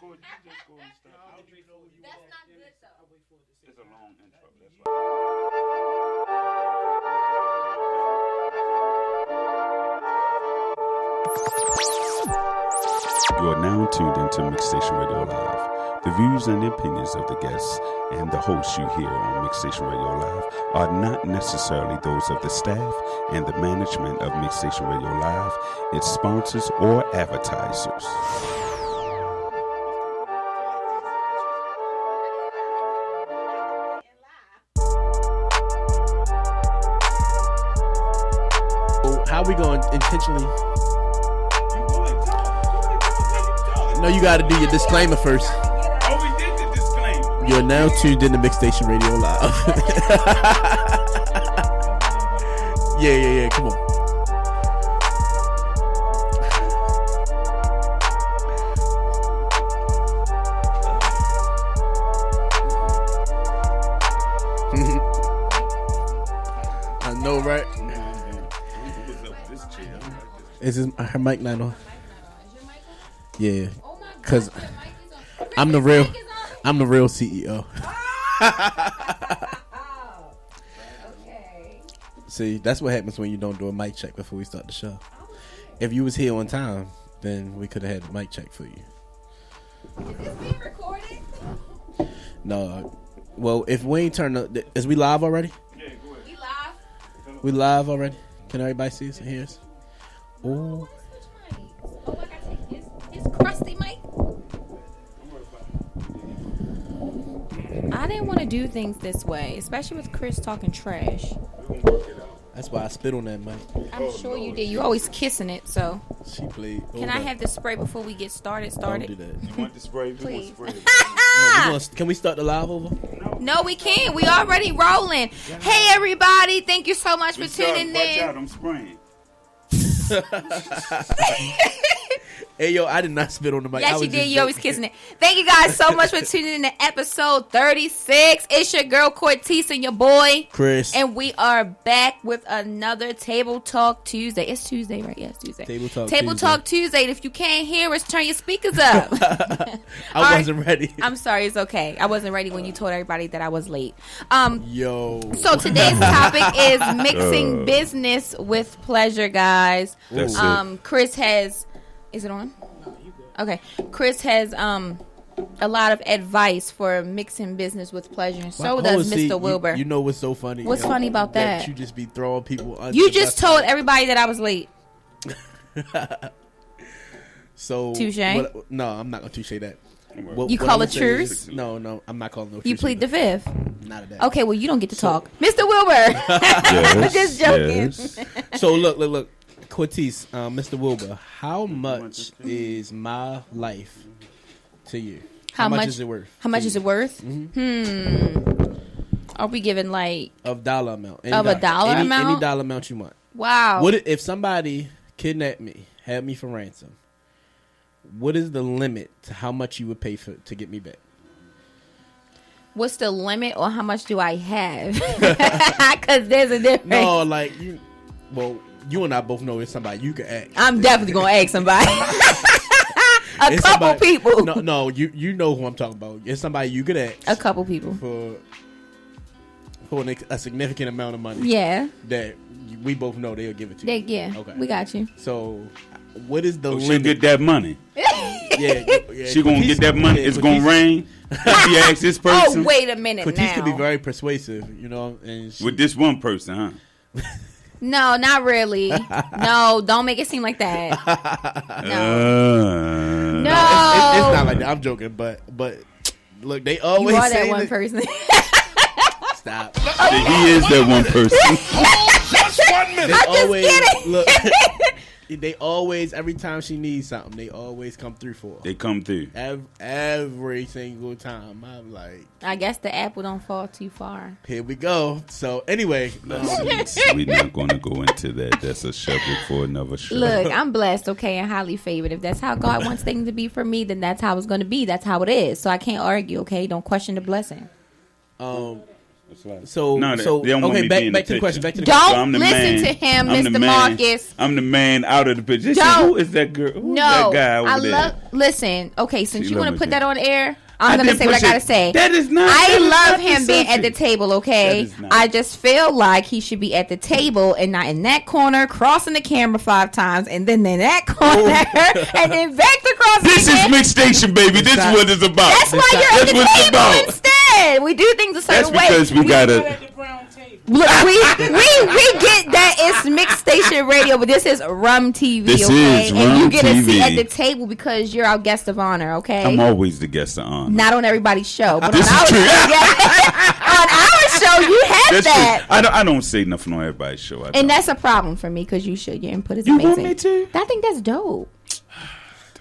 go and start. That's not good though. It's a long intro. That's why. You are now tuned into Mixstation Radio Live. The views and the opinions of the guests and the hosts you hear on Mixstation Radio Live are not necessarily those of the staff and the management of Mixstation Radio Live, its sponsors, or advertisers. How we going to intentionally? No, you got to do your disclaimer first. Oh, we did the disclaimer. You're now tuned into Mixstation Radio Live. Yeah. Come on. I know, right? Is her mic not on? Yeah, cause I'm the real CEO. Okay. See, that's what happens when you don't do a mic check before we start the show. If you was here on time, then we could have had a mic check for you. Is this being recorded? No, well, if we ain't turned up, is we live already? Yeah, go ahead. We live. We live already? Can everybody see us and hear us? Oh. Oh, I gotta take his crusty mic. I didn't want to do things this way, especially with Chris talking trash. That's why I spit on that mic. I'm sure you did. You always kissing it, so. She played. Can I have the spray before we get started? Don't do that. You want the spray? Please. Can we start the live over? No, we can't. We already rolling. Hey, everybody. Thank you so much for tuning Watch in. out, I'm spraying. Hey, yo, I did not spit on the mic. Yes, you did. You always kissing it. Thank you guys so much for tuning in to episode 36. It's your girl, Cortese, and your boy, Chris. And we are back with another Table Talk Tuesday. It's Tuesday, right? Yes, Tuesday. Table Talk Tuesday. If you can't hear us, turn your speakers up. I wasn't ready. I'm sorry. It's okay. I wasn't ready when you told everybody that I was late. Yo. So today's topic is mixing business with pleasure, guys. That's it. Chris has... Is it on? Okay. Chris has a lot of advice for mixing business with pleasure, and so does Mr. Wilbur. You know what's so funny? What's funny about that? You just be throwing people under You the just bus. told everybody that I was late. So Touche? No, I'm not gonna touche that. You call it truce? No, I'm not calling no truce. You plead the fifth. Not of that. Okay, well, you don't get to talk. Mr. Wilbur. Yes, Just joking. yes. So look. Cortese, Mr. Wilbur, how much is my life to you? How much is it worth? How much is it worth? Mm-hmm. Are we giving like... Of dollar amount. Of a dollar amount? Any dollar amount you want. Wow. What if somebody kidnapped me, had me for ransom? What is the limit to how much you would pay to get me back? What's the limit, or how much do I have? Because there's a difference. No, like, you and I both know it's somebody you can ask. I'm definitely going to ask somebody. It's couple people. No, you know who I'm talking about. It's somebody you could ask. A couple people. For a significant amount of money. Yeah. That we both know they'll give it to you. Yeah. Okay. We got you. So, what is the limit? She'll get that money. Yeah. She going to get that money. It's going to rain. If you ask this person. Oh, wait a minute now. Cortese could be very persuasive, you know. And with this one person, huh? No, not really. No, don't make it seem like that. No. No. It's not like that. I'm joking, but look, they always you are say that one person. Stop. He is that one person. Just 1 minute. I'm just kidding. Look, they always, every time she needs something, they always come through for her. They come through. Every single time. I'm like, I guess the apple don't fall too far. Here we go. So anyway, we're not going to go into that. That's a subject for another show. Look, I'm blessed, okay, and highly favored. If that's how God wants things to be for me, then that's how it's going to be. That's how it is. So I can't argue, okay? Don't question the blessing. So back to the question. Don't listen to him, Mr. Marcus. I'm the man out of the picture. Who is that girl? Who's that guy over there? Listen, okay, since you want to put that on air, I'm going to say what I got to say. That is not. I love him being at the table, okay? I just feel like he should be at the table and not in that corner, crossing the camera 5 times, and then in that corner, and then back to cross. This is Mixed Station, baby. This is what it's about. That's why you're at the table instead. We do things a certain way. That's because we got to. Look, we get that it's Mixed Station Radio, but this is R.U.M TV, this okay? Is and you get TV. a seat at the table because you're our guest of honor, okay? I'm always the guest of honor. Not on everybody's show, but this on our show, you have that's that. I don't say nothing on everybody's show. And that's a problem for me because you should. Your input is you amazing. Want me to? I think that's dope.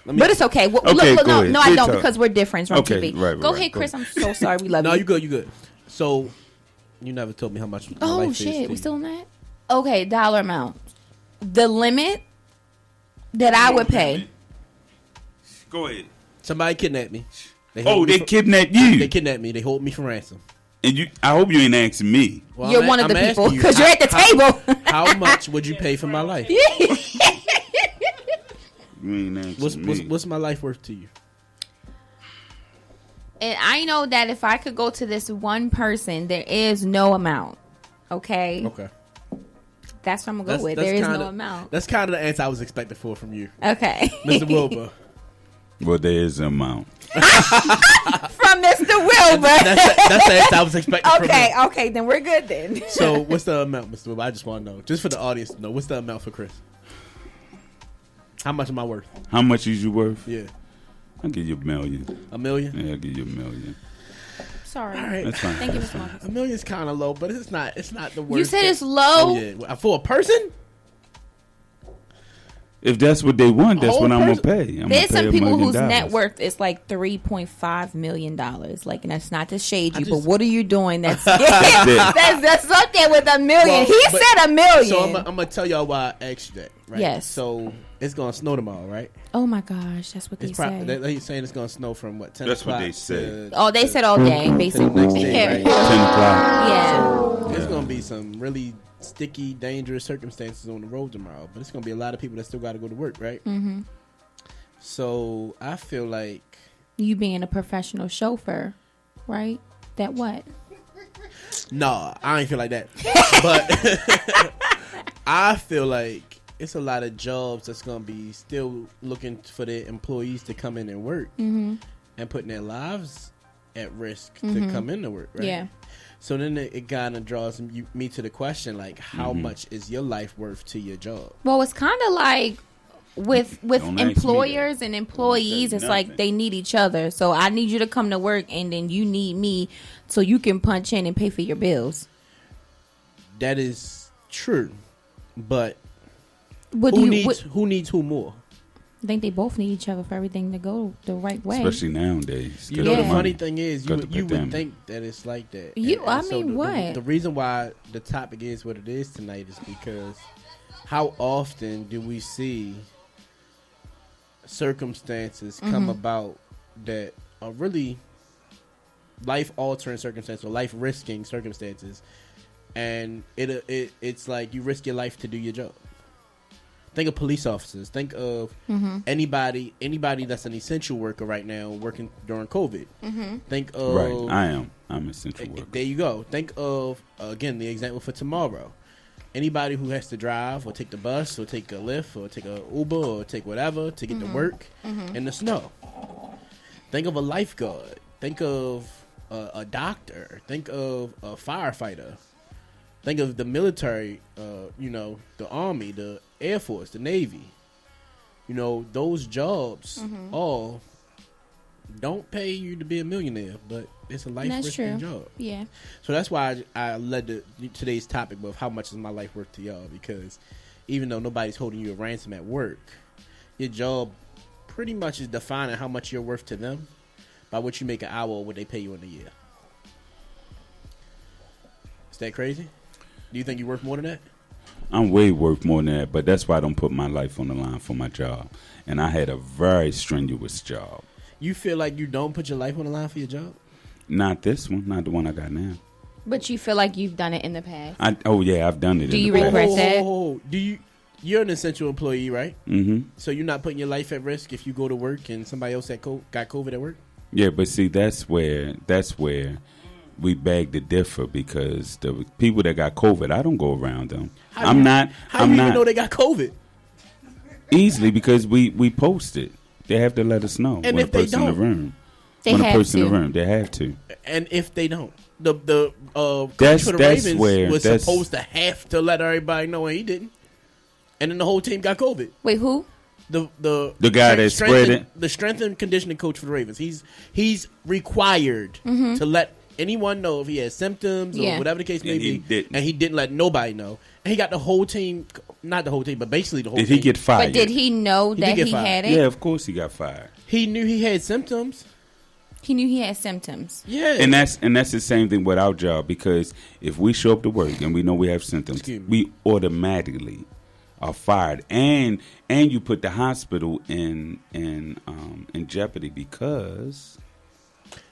But it's okay. Look, no, I don't because we're different from TV. Right, go ahead, Chris. I'm so sorry. We love you. No, you good. So, you never told me how much. Oh shit, we still on that? Okay, dollar amount. The limit that I would pay. Go ahead. Somebody kidnapped me. They kidnapped you. They kidnapped me. They hold me for ransom. And I hope you ain't asking me. Well, you're one of the people because you're at the table. How much would you pay for my life? You ain't asking me. What's my life worth to you? And I know that if I could go to this one person, there is no amount. Okay. That's what I'm gonna go with. There is no amount. That's kind of the answer I was expecting from you. Okay. Mr. Wilbur. Well, there is an amount. From Mr. Wilbur. That's the answer I was expecting from you. Okay, then we're good then. So, what's the amount, Mr. Wilbur? I just want to know. Just for the audience to know. What's the amount for Chris? How much am I worth? How much is you worth? Yeah. I'll give you $1 million. $1 million? Yeah, I'll give you $1 million. Sorry. All right. That's fine. Thank you, Mr. Marcus. $1 million is kind of low, but it's not the worst. You said it's low? Oh, yeah. For a person? If that's what they want, that's what I'm going to pay. There's some people whose net worth is like $3.5 million. Like, and that's not to shade you, but what are you doing? That's up there with $1 million. Well, he said $1 million. So I'm going to tell y'all why I asked you that, right? Yes. So it's going to snow tomorrow, right? Oh, my gosh. That's what they say. They're saying it's going to snow from what, 10 That's o'clock? what they said. They said all day, basically. Next day, right? 10 o'clock. Yeah. There's going to be some really sticky, dangerous circumstances on the road tomorrow, but it's going to be a lot of people that still got to go to work, right? Mm-hmm. So I feel like you being a professional chauffeur, right? That what? No, I ain't feel like that. But I feel like it's a lot of jobs that's going to be still looking for their employees to come in and work and putting their lives at risk to come into work, right? Yeah. So then it kind of draws me to the question, like, how much is your life worth to your job? Well, it's kind of like with employers and employees, it's like they need each other. So I need you to come to work, and then you need me so you can punch in and pay for your bills. That is true, but who needs who more? I think they both need each other for everything to go the right way. Especially nowadays. You know, the funny thing is, you would think that it's like that. What? The reason why the topic is what it is tonight is because how often do we see circumstances come about that are really life-altering circumstances or life-risking circumstances, and it's like you risk your life to do your job. Think of police officers. Think of anybody that's an essential worker right now working during COVID. Think of... Right, I'm an essential worker. There you go. Think of, again, the example for tomorrow. Anybody who has to drive or take the bus or take a Lyft or take a Uber or take whatever to get to work in the snow. Think of a lifeguard. Think of a doctor. Think of a firefighter. Think of the military, the Army, the Air Force, the Navy. You know, those jobs all don't pay you to be a millionaire, but it's a life-risking job. Yeah. So that's why I led today's topic of how much is my life worth to y'all, because even though nobody's holding you a ransom at work, your job pretty much is defining how much you're worth to them by what you make an hour or what they pay you in a year. Is that crazy? Do you think you're worth more than that? I'm way worth more than that, but that's why I don't put my life on the line for my job. And I had a very strenuous job. You feel like you don't put your life on the line for your job? Not this one, not the one I got now. But you feel like you've done it in the past. I've done it. Do you regret that? Do you? You're an essential employee, right? Mm-hmm. So you're not putting your life at risk if you go to work and somebody else got COVID at work? Yeah, but see, that's where we beg to differ, because the people that got COVID, I don't go around them. How do you even know they got COVID? Easily, because we post it. They have to let us know and when if a person they in the room. They when have a person to. in the room, they have to. And if they don't, the coach for the Ravens was supposed to have to let everybody know, and he didn't. And then the whole team got COVID. Wait, who? The guy that spread it. The strength and conditioning coach for the Ravens. He's required to let anyone know if he has symptoms or whatever the case may be. And he didn't let nobody know. And he got the whole team, not the whole team, but basically the whole team. Did he get fired? But did he know that he had it? Yeah, of course he got fired. He knew he had symptoms. He knew he had symptoms. Yeah. And that's the same thing with our job, because if we show up to work and we know we have symptoms, we automatically are fired, and you put the hospital in jeopardy, because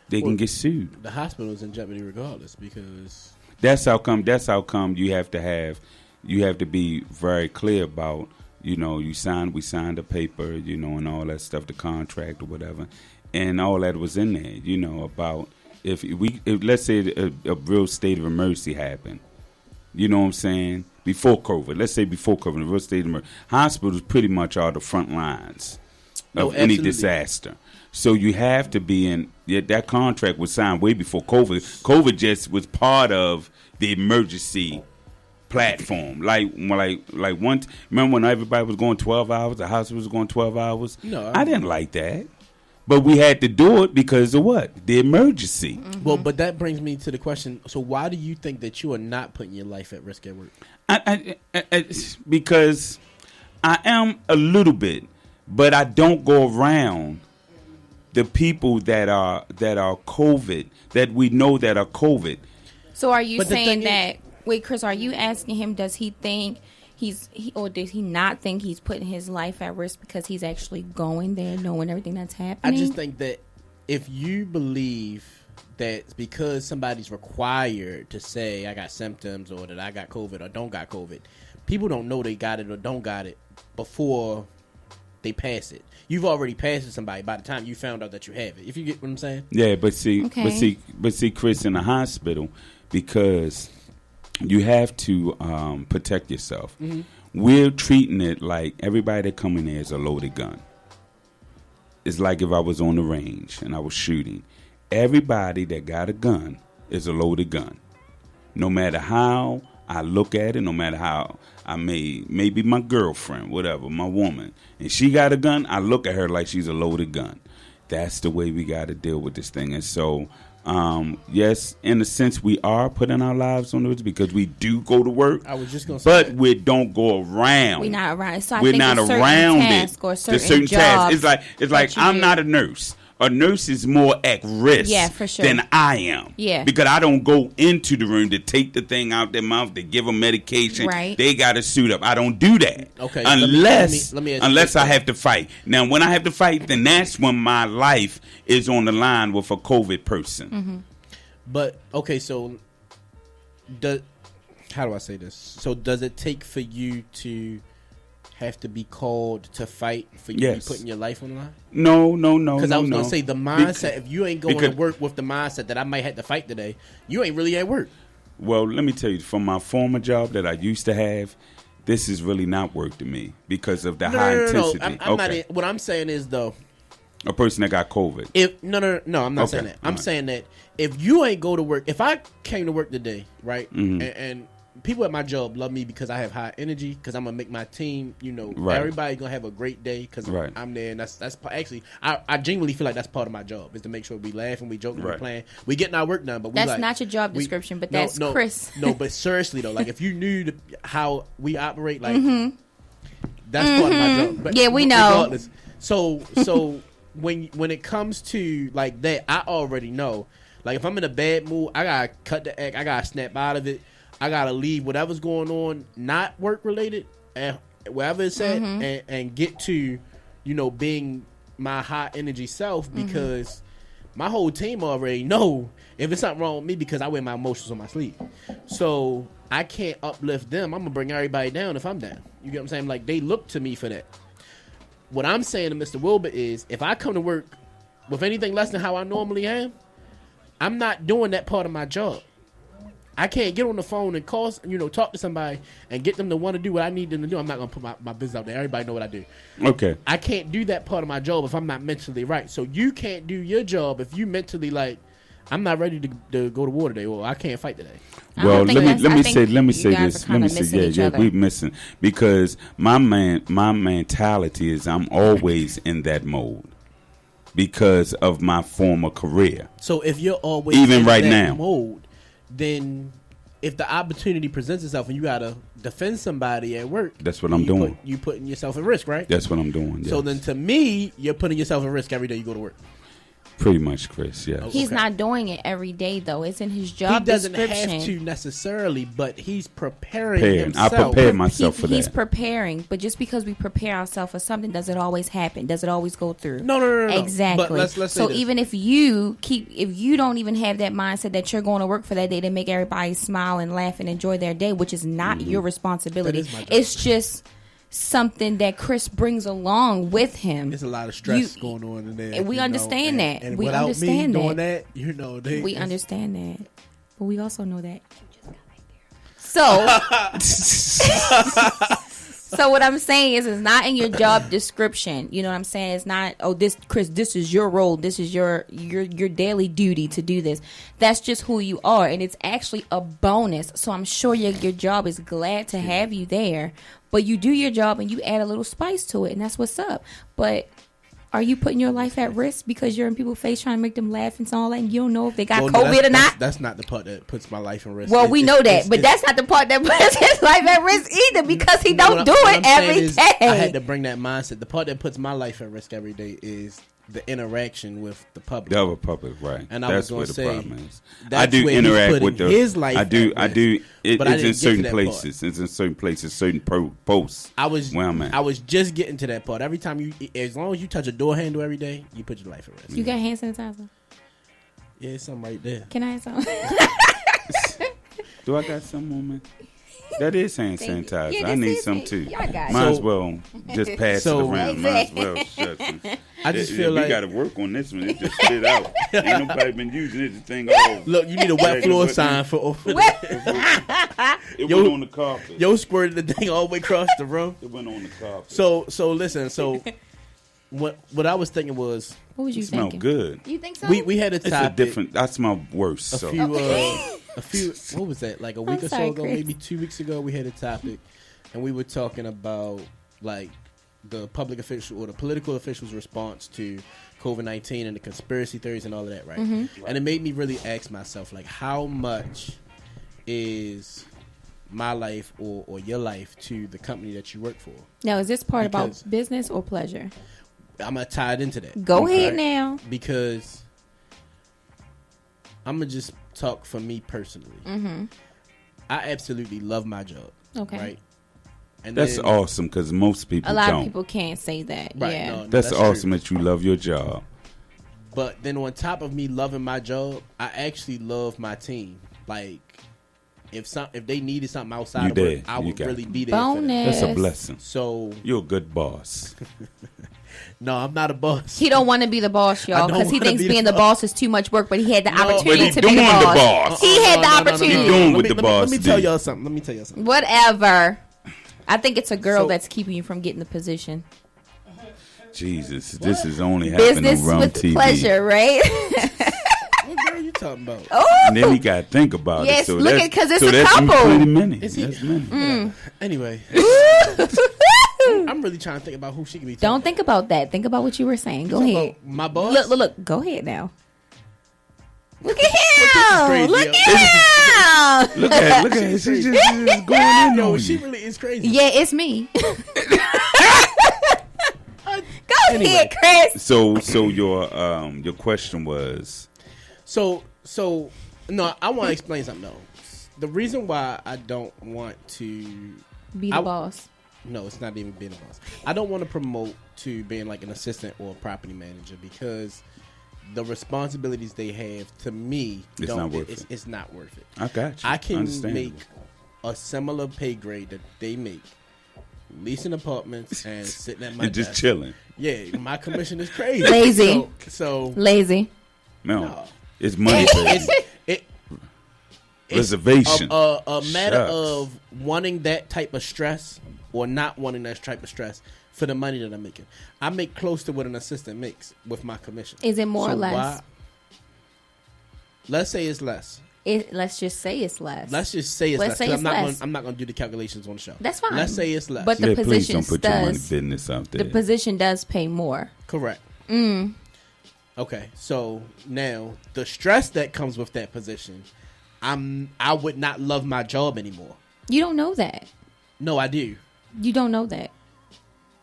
they can get sued. The hospital is in jeopardy regardless, because that's how come you have to be very clear about, we signed a paper, and all that stuff, the contract or whatever, and all that was in there, about if let's say a real state of emergency happened, you know what I'm saying? Before COVID, let's say before COVID, the real state of emergency, hospitals pretty much are the front lines of any disaster. So you have to be in. That contract was signed way before COVID. COVID just was part of the emergency platform. Like once. Remember when everybody was going 12 hours? The hospital was going 12 hours. No, I didn't like that. But we had to do it because of what? The emergency. Mm-hmm. Well, but that brings me to the question. So why do you think that you are not putting your life at risk at work? Because I am a little bit, but I don't go around the people that are COVID, that we know that are COVID. So are you saying that, wait, Chris, are you asking him, does he think or does he not think he's putting his life at risk because he's actually going there, knowing everything that's happening? I just think that if you believe that because somebody's required to say I got symptoms or that I got COVID or don't got COVID, people don't know they got it or don't got it before they pass it. You've already passed it somebody by the time you found out that you have it. If you get what I'm saying? Yeah, but see, Chris, in the hospital, because you have to protect yourself. Mm-hmm. We're treating it like everybody that come in there is a loaded gun. It's like if I was on the range and I was shooting. Everybody that got a gun is a loaded gun. No matter how I look at it, no matter how I maybe my girlfriend, whatever, my woman, and she got a gun, I look at her like she's a loaded gun. That's the way we got to deal with this thing. And so, yes, in a sense, we are putting our lives on the risk because we do go to work. I was just going to say but that. We don't go around. We're not around. So We're not around it. Or certain tasks. It's like I'm not a nurse. A nurse is more at risk for sure. than I am. Yeah. Because I don't go into the room to take the thing out their mouth, to give them medication. Right. They got to suit up. I don't do that. Okay. Unless I have to fight. Now, when I have to fight, then that's when my life is on the line with a COVID person. Mm-hmm. But, okay, so how do I say this? So does it take for you to have to be called to fight for you to be putting your life on the line? No. Because I was going to say the mindset, if you ain't going to work with the mindset that I might have to fight today, you ain't really at work. Well, let me tell you, from my former job that I used to have, this is really not work to me because of the high intensity. I'm not what I'm saying is, though, a person that got COVID. No, I'm not saying that. I'm saying that if you ain't go to work, if I came to work today, right, and people at my job love me because I have high energy, because I'm gonna make my team, everybody's gonna have a great day because I'm there, and that's actually I genuinely feel like that's part of my job, is to make sure we laugh and we joke and we playing, we getting our work done. But that's not your job description, but that's Chris. No, but seriously though, like if you knew how we operate, like that's part of my job. But yeah, we know. Regardless. So when it comes to like that, I already know. Like if I'm in a bad mood, I gotta cut the act, I gotta snap out of it. I gotta leave whatever's going on, not work related, and wherever it's at, and get to, being my high energy self, because my whole team already know if it's something wrong with me because I wear my emotions on my sleeve. So I can't uplift them. I'm gonna bring everybody down if I'm down. You get what I'm saying? Like, they look to me for that. What I'm saying to Mr. Wilbur is, if I come to work with anything less than how I normally am, I'm not doing that part of my job. I can't get on the phone and call, talk to somebody and get them to want to do what I need them to do. I'm not going to put my business out there. Everybody know what I do. Okay. I can't do that part of my job if I'm not mentally right. So you can't do your job if you mentally like, I'm not ready to go to war today, or I can't fight today. Well, let me say this. We missing because my mentality is I'm always in that mode because of my former career. So if you're always even in right that now mode, then if the opportunity presents itself and you gotta defend somebody at work, that's what I'm doing. You putting yourself at risk, right? That's what I'm doing. Yes. So then, to me, you're putting yourself at risk every day you go to work. Pretty much, Chris. Yeah. He's not doing it every day, though. It's in his job description. He doesn't have to necessarily, but he's preparing himself. I prepared myself for that. He's preparing, but just because we prepare ourselves for something, does it always happen? Does it always go through? No. Exactly. But let's so even if you don't even have that mindset that you're going to work for that day to make everybody smile and laugh and enjoy their day, which is not your responsibility. It's just something that Chris brings along with him. There's a lot of stress going on in there. And we understand that. And we without understand me doing that, we understand that. But we also know that you just got right there. So what I'm saying is it's not in your job description. You know what I'm saying? It's not, Chris, this is your role. This is your daily duty to do this. That's just who you are. And it's actually a bonus. So I'm sure your job is glad to have you there. But you do your job and you add a little spice to it. And that's what's up. But are you putting your life at risk because you're in people's face trying to make them laugh and all that, and you don't know if they got COVID or not? That's not the part that puts my life at risk. Well, we know that, but that's not the part that puts his life at risk either, because he don't do it every day. I had to bring that mindset. The part that puts my life at risk every day is the interaction with the public. The other public, right? And that's where the problem is. I do interact with his life. I do. It's in certain places. It's in certain places. Certain posts. Where I'm at. I was just getting to that part. Every time as long as you touch a door handle every day, you put your life at risk. You got hand sanitizer? Yeah, it's something right there. Can I have some? Do I got some on me? That is hand sanitizer. Yeah, I need some too. Might as well just pass it around. Might as well shut it. I just feel like we got to work on this one. It just spit out. Ain't nobody been using it. The thing all. Look, you need a wet floor sign for over there. It went on the carpet. Yo squirted the thing all the way across the room. It went on the carpet. So listen. So what I was thinking was. What was you thinking? Smell good. You think so? We had a topic. It's a different. I smell worse. A few. What was that? Like a week or so ago, maybe 2 weeks ago, we had a topic, and we were talking about like the public official or the political officials' response to COVID-19 and the conspiracy theories and all of that, right? Mm-hmm. And it made me really ask myself, like, how much is my life or your life to the company that you work for? Now, is this part about business or pleasure? I'm gonna tie it into that. Go ahead now, because I'm gonna just talk for me personally. Mm-hmm. I absolutely love my job. Okay, right. And that's awesome because most people don't. A lot of people can't say that. Right, yeah, no, that's awesome that you love your job. But then on top of me loving my job, I actually love my team. Like if they needed something outside of work, I would really be there. Bonus. For them. That's a blessing. So you're a good boss. No, I'm not a boss. He don't want to be the boss, y'all, because he thinks being the boss is too much work. But he had the opportunity to be the boss. He had the opportunity. Let me tell y'all something. Whatever. I think it's a girl that's keeping you from getting the position. Jesus, this is only happening on R.U.M. with TV. Pleasure, right? What girl are you talking about? Oh, and then he got to think about it. So look at because it's a couple. That's many. Anyway. I'm really trying to think about who she could be. Don't think about that. Think about what you were saying. Go ahead. My boss. Look. Go ahead now. Look at him. Look at him. Look at her. She's just going in. Yo, she really is crazy. Yeah, it's me. Go ahead, Chris. So your question was. So no, I want to explain something though. The reason why I don't want to be the boss. No, it's not even being a boss. I don't want to promote to being like an assistant or a property manager because the responsibilities they have, to me, It's not worth it. It's not worth it. I got you. I can Understandable. make a similar pay grade that they make, leasing apartments and sitting at my and just desk. chilling. Yeah, my commission is crazy. Lazy. So Lazy. No, it's money. it's Reservation. a matter Shucks. of wanting that type of stress or not wanting that type of stress for the money that I'm making. I make close to what an assistant makes with my commission. Is it more or less? Let's say it's less. Let's just say it's less. Let's just say it's Let's less. say 'cause it's I'm not less. I'm not going to do the calculations on the show. That's fine. Let's say it's less. But the Yeah, please position don't put your money does. business out there. The position does pay more. Correct. Okay, so now the stress that comes with that position, I would not love my job anymore. You don't know that. No, I do. You don't know that.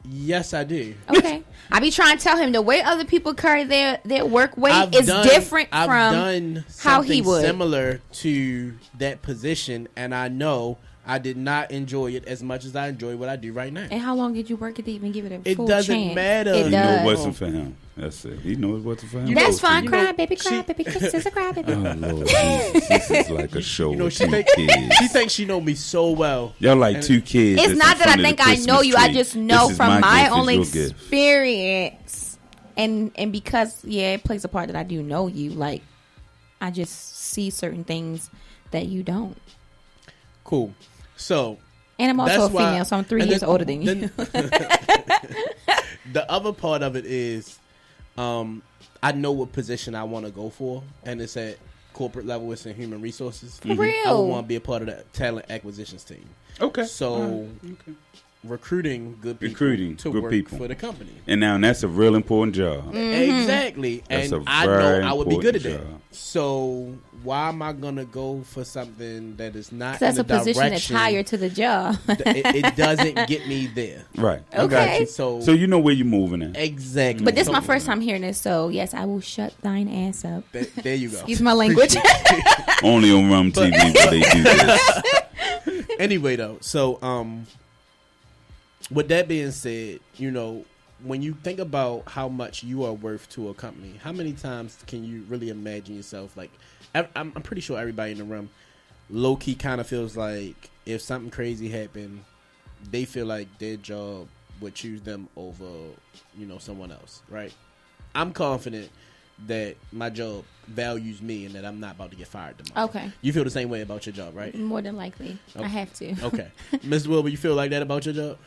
Yes, I do. Okay. I be trying to tell him the way other people carry their work weight is different I've from done how he something would. similar to that position, and I know I did not enjoy it as much as I enjoy what I do right now. And how long did you work it to even give it a It full doesn't chance? matter. It He knew it does. wasn't for him. That's it. He knew it wasn't for him. You That's know, fine. you Cry, know, baby, she- cry, baby. Kisses, cry, baby. Oh Lord, Jesus. This is like a show You know, with she two thinks kids. she know me so well. Y'all like two kids. It's that's not in that I front of think the I know Christmas you. I tree. just know This is from my gift, is own your gift. experience, and because it plays a part that I do know you. Like, I just see certain things that you don't. Cool. So And I'm also a that's why- female, so I'm 3 and years then- older than you. The other part of it is, I know what position I want to go for, and it's at corporate level. It's in human resources. For real. I would want to be a part of the talent acquisitions team. Okay. So Okay. recruiting good people Recruiting to good work people. for the company. And now that's a real important job. Exactly. That's And a I very know I would be good at important that. job. So why am I gonna go for something that is not That's in a the position that's direction- higher to the job. it doesn't get me there. Right. I got Okay. you. So So you know where you're moving at. exactly. But this is my So first time hearing this, so yes, I will shut thine ass up. there you go. Excuse my language. Only on Rum TV where they do this. Anyway, though, so with that being said, you know, when you think about how much you are worth to a company, how many times can you really imagine yourself like? I'm pretty sure everybody in the room, low key, kind of feels like if something crazy happened, they feel like their job would choose them over, you know, someone else, right? I'm confident that my job values me and that I'm not about to get fired tomorrow. Okay. You feel the same way about your job, right? More than likely. I have to. Okay. Ms. Wilbur, you feel like that about your job?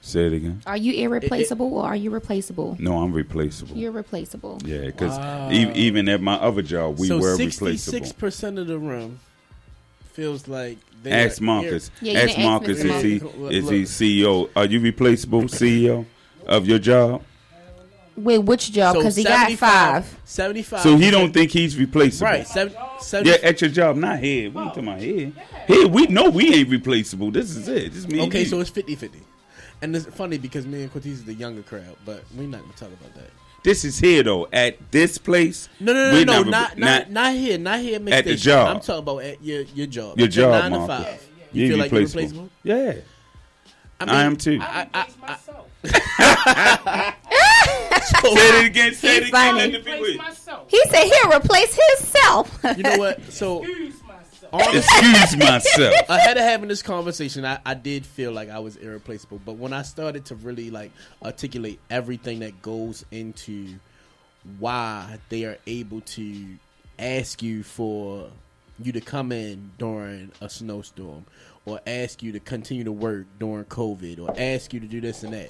Say it again. Are you irreplaceable or are you replaceable? No, I'm replaceable. You're replaceable. Yeah, because Wow. even at my other job, we were replaceable. 66% of the room feels like they Ask are Marcus. Yeah, you Ask didn't ask Marcus. Mr. Is he CEO? Are you replaceable CEO of your job? With which job? Because he got 5. 75. So he don't think he's replaceable. Right. 70, Yeah, at your job, not here. We ain't talking about here. Here, we know we ain't replaceable. This is it. Just me. and okay, you. so it's 50-50. And it's funny because me and Cortez is the younger crowd, but we're not going to talk about that. This is here though. At this place. No, we're not here. Not here at At the Mixstation. job. I'm talking about at your job. Your job, 9 to Marcus. 5. You You feel like you're replaceable. replaceable? Yeah. I am too. myself. Say it again. Say it He's again. funny. Let the people Replace hear. myself. He said he'll replace himself. You know what? So Excuse myself. Excuse myself. ahead of having this conversation, I did feel like I was irreplaceable. But when I started to really like articulate everything that goes into why they are able to ask you for you to come in during a snowstorm, or ask you to continue to work during COVID, or ask you to do this and that.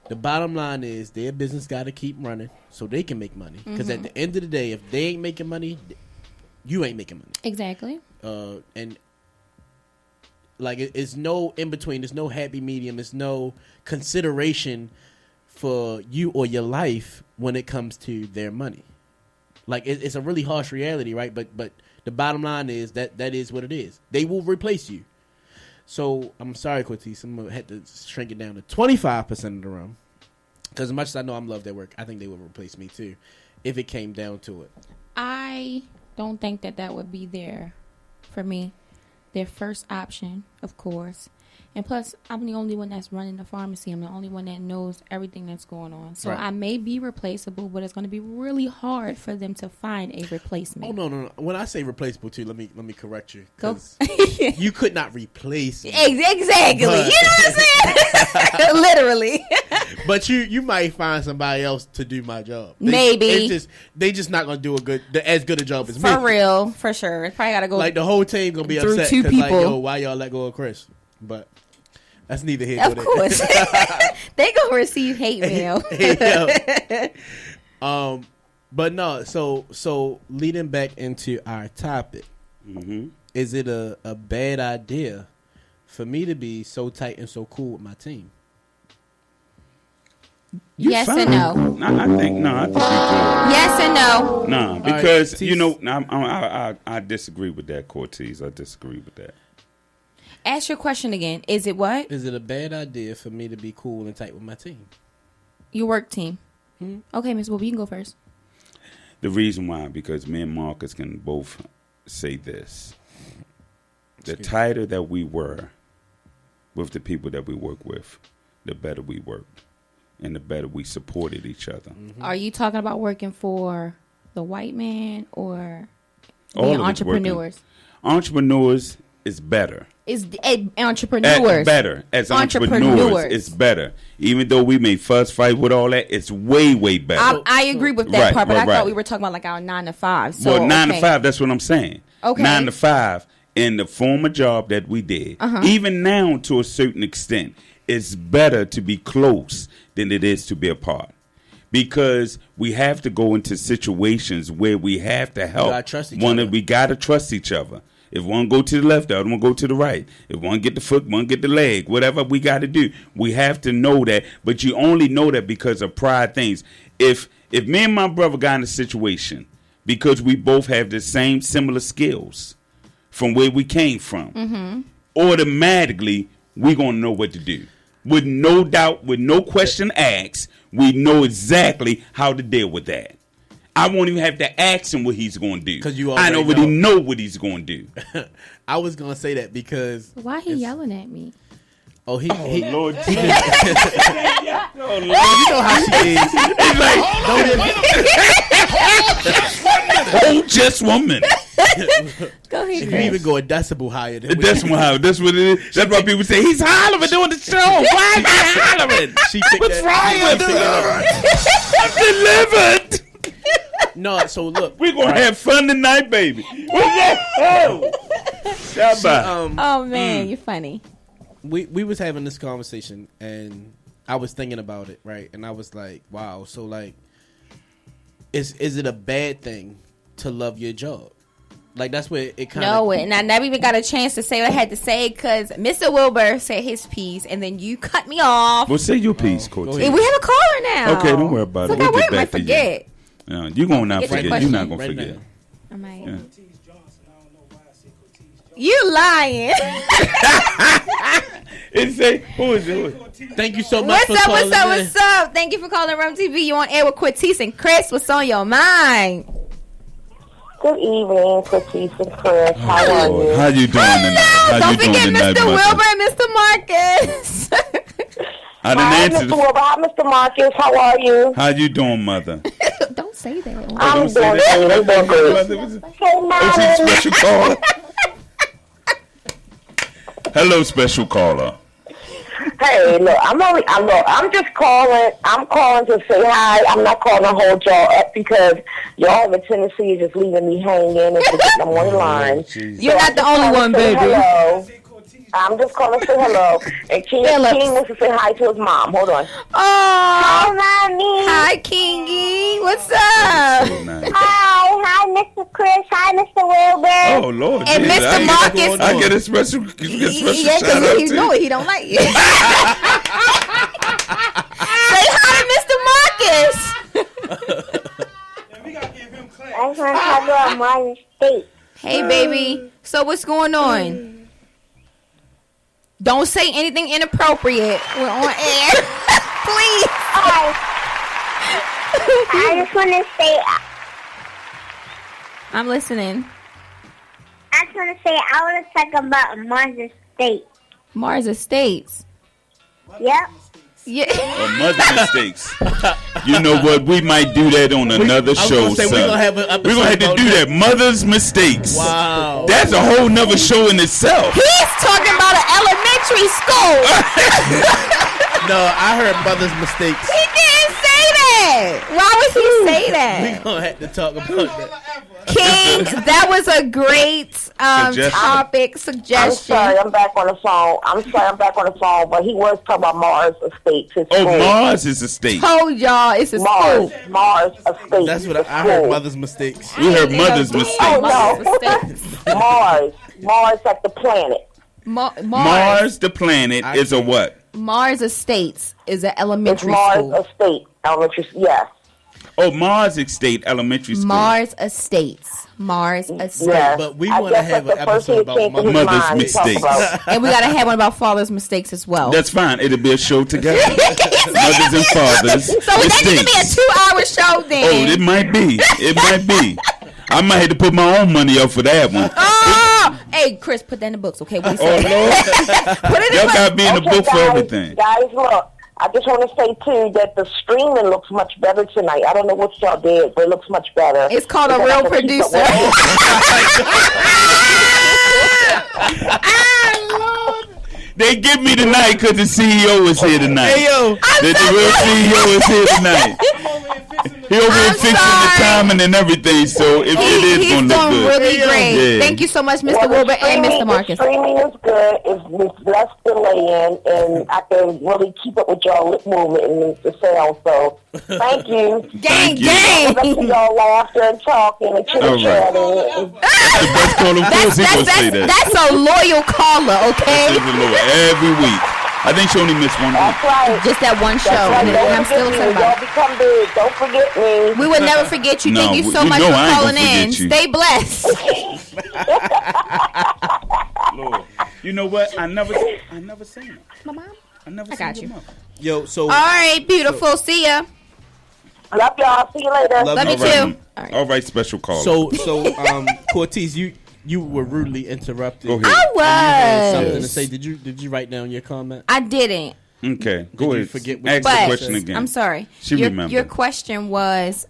The bottom line is their business got to keep running so they can make money. Because at the end of the day, if they ain't making money, you ain't making money. Exactly. And like it's no in between. There's no happy medium. There's no consideration for you or your life when it comes to their money. Like it's a really harsh reality, right? But the bottom line is that is what it is. They will replace you. So I'm sorry, Cortez. I'm gonna have to shrink it down to 25% of the room. Because as much as I know I'm loved at work, I think they will replace me too, if it came down to it. I don't think that would be there for me. Their first option, of course. And plus, I'm the only one that's running the pharmacy. I'm the only one that knows everything that's going on. So I may be replaceable, but it's going to be really hard for them to find a replacement. Oh no! When I say replaceable too, let me correct you. Because you could not replace me. Exactly. But, you know what I'm saying? Literally. But you might find somebody else to do my job. Maybe. They just not gonna do as good a job as me. For real, for sure. It's probably got to go. Like the whole team gonna be upset because like, yo, why y'all let go of Chris? But that's neither here nor there. Of course. They gonna receive hate mail. But no, so leading back into our topic, is it a bad idea for me to be so tight and so cool with my team? Yes and no. I think you could. Yes and no. No, because I disagree with that, Cortez. I disagree with that. Ask your question again. Is it what? Is it a bad idea for me to be cool and tight with my team? Your work team. Okay, Ms. Wilber, you can go first. The reason why, because me and Marcus can both say this. The tighter that we were with the people that we work with, the better we worked. And the better we supported each other. Are you talking about working for the white man or all entrepreneurs? Entrepreneurs is better. Is entrepreneurs better as entrepreneurs? It's better. Even though we may fuss fight with all that, it's way better. I agree with that part, but I thought we were talking about like our 9 to 5. So, well, 9 to 5. That's what I'm saying. Okay, 9 to 5 in the former job that we did. Even now, to a certain extent, it's better to be close than it is to be apart, because we have to go into situations where we have to help. We gotta trust each other. If one go to the left, the other one go to the right. If one get the foot, one get the leg. Whatever we got to do, we have to know that. But you only know that because of prior things. If me and my brother got in a situation because we both have the same similar skills from where we came from, automatically we gonna know what to do. With no doubt, with no question asked, we know exactly how to deal with that. I won't even have to ask him what he's going to do. Because I already know what he's going to do. I was going to say that because... Why he yelling at me? Oh, Lord. Oh, Lord. You know how she is. Hold just 1 minute. Go ahead. She can even go a decibel higher. Than decibel higher. That's what it is. That's why people say he's hollering doing the show. Why is he hollering? What's wrong with her? I'm delivered. No, so look, we're gonna have fun tonight, baby. Oh man, you're funny. We was having this conversation and I was thinking about it, right? And I was like, wow, so like, is it a bad thing to love your job? Like, that's where it kind of... No, and I never even got a chance to say what I had to say because Mr. Wilbur said his piece, and then you cut me off. Well, say your piece, Cortez. We have a caller now. Okay, don't worry about it. We'll get back to you. You're going to not forget. You're not going to forget. I might. Yeah. You lying. Who is it? Thank you so much for calling. What's up? Thank you for calling R.U.M TV. You on air with Cortez and Chris. What's on your mind? Good evening, Cortez and Chris. How are you? How you doing tonight? Don't forget Mr. Wilbur and Mr. Marcus. Hi, Mr. Wilbur. Hi, Mr. Marcus. How are you? How you doing, mother? Don't say that. I'm doing great. I'm doing great. Hey, Mom. Special caller. Hello, special caller. Hey, look, I'm just calling. I'm calling to say hi. I'm not calling to hold y'all up because y'all have a tendency of just leaving me hanging and forgetting I'm on the line. You're not the only one, baby. Hello. I'm just calling to say hello. And King wants to say hi to his mom. Hold on. Oh. Hi, Mommy. Hi, Kingy. What's up? So nice. Hi, Mr. Chris. Hi, Mr. Wilbur. Oh, Lord. And Jesus. Mr. Marcus. I get a special Yeah, shout out you to know it. He don't like you. Say hi to Mr. Marcus. I just want to talk about my state. Hey, baby. So what's going on? Don't say anything inappropriate. We're on air. Please. I just want to say... I'm listening. I just want to say I want to talk about Martha's State. Mars Estates. Yeah. Yeah. Or mother mistakes. You know what? We might do that on another show, son. We're gonna have an episode. We're gonna have to do that. Mother's mistakes. Wow. That's a whole nother show in itself. He's talking about an elementary school. No, I heard mother's mistakes. He didn't say that. Why would he say We that? gonna have to talk about that. Kings, that was a great topic I'm suggestion. sorry, I'm back on the phone. But he was talking about Mars Estates. His Oh, school. Mars is a state. Told y'all it's a Mars school. Estates. That's what I heard. Mother's mistakes. We heard mother's Oh, mistakes. no. Mars like the planet. Mars, the planet, is a what? Mars Estates is an It's elementary Mars school. Estate Elementary. Yes. Oh, Mars Estate Elementary School. Mars Estates. Mars Estates. Yes. But we I want to guess have that's an the first episode thing that about came to his mother's mind to talk mistakes. about. And we got to have one about father's mistakes as well. That's fine. It'll be a show together. Mothers and fathers. So that need to be a 2-hour show then. Oh, it might be. It might be. I might have to put my own money up for that one. Oh! Hey, Chris, put that in the books, okay? What do you Oh, say? Lord. Put it in Y'all the got to be in the book for guys, everything. Guys, look. I just want to say, too, that the streaming looks much better tonight. I don't know what y'all did, but it looks much better. It's called a Because real I can keep producer. They give me tonight because the CEO is here tonight. Hey yo, The real CEO is here tonight. He over here I'm fixing the sorry. timing and everything, so it is He's going doing to look good. really great. Yeah. Thank you so much, Mr. Well, the Wilbur and Mr. streaming- Marcus. The streaming is good. It's less delay and I can really keep up with y'all lip movement and the sound. So, thank you. Gang, you. gang. Let's see y'all laughter and talking and chit-chatting. The best call of course he going to say that. That's a loyal caller, okay? She's a Lord every week. I think she only missed one week. That's right. Just that one show, That's right. and Don't I'm still forget me. talking about Y'all become big. Don't forget me. We would never forget you. No, Thank you so you much know for I ain't calling gonna in. forget you. Stay blessed. Lord. You know what? I never seen her. My mom? I never I seen got your you. mother. yo, so All right, beautiful. See ya. Love y'all. See you later. Love Love you you. All right, too. All right. All right, special call. so Cortez, you were rudely interrupted. Go ahead. I You had something to Yes. say. Did you write down your comment? I didn't. Okay, go you ahead. forget what Ask you the But question again. I'm sorry. She your, remembered. your question was,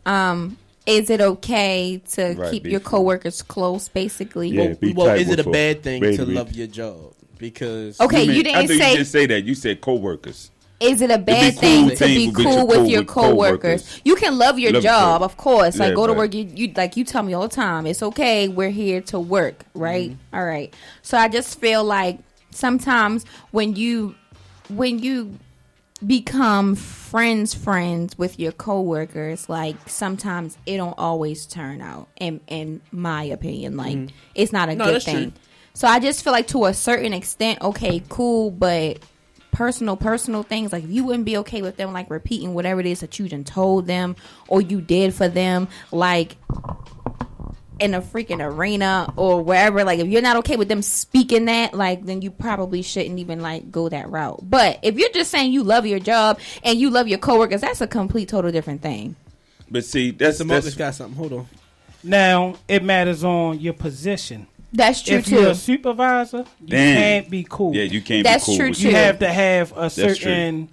is it okay to Right, keep be- your coworkers close, basically? Yeah. Be Well, tight is it a with bad thing baby. to love your job? Because Okay, mean- you I didn't thought say. you didn't say that. You said co-workers. Is it a be bad cool thing with to be things with cool your with your coworkers. coworkers? You can love your Love your job, co- of course. Like Yeah, go to right. work. You like you tell me all the time. It's okay. We're here to work, right? Mm-hmm. All right. So I just feel like sometimes when you become friends with your coworkers, like sometimes it don't always turn out. In my opinion, like it's not a No, good that's thing. true. So I just feel like to a certain extent, okay, cool, but personal things, like if you wouldn't be okay with them like repeating whatever it is that you done told them or you did for them, like in a freaking arena or wherever, like if you're not okay with them speaking that, like then you probably shouldn't even like go that route. But if you're just saying you love your job and you love your coworkers, that's a complete total different thing. But see, that's Mr. Marcus got something. Hold on. Now, it matters on your position. That's true If you're too. a supervisor, you Damn. can't be cool. yeah, you can't That's be cool true, with too. You that have to have a true. certain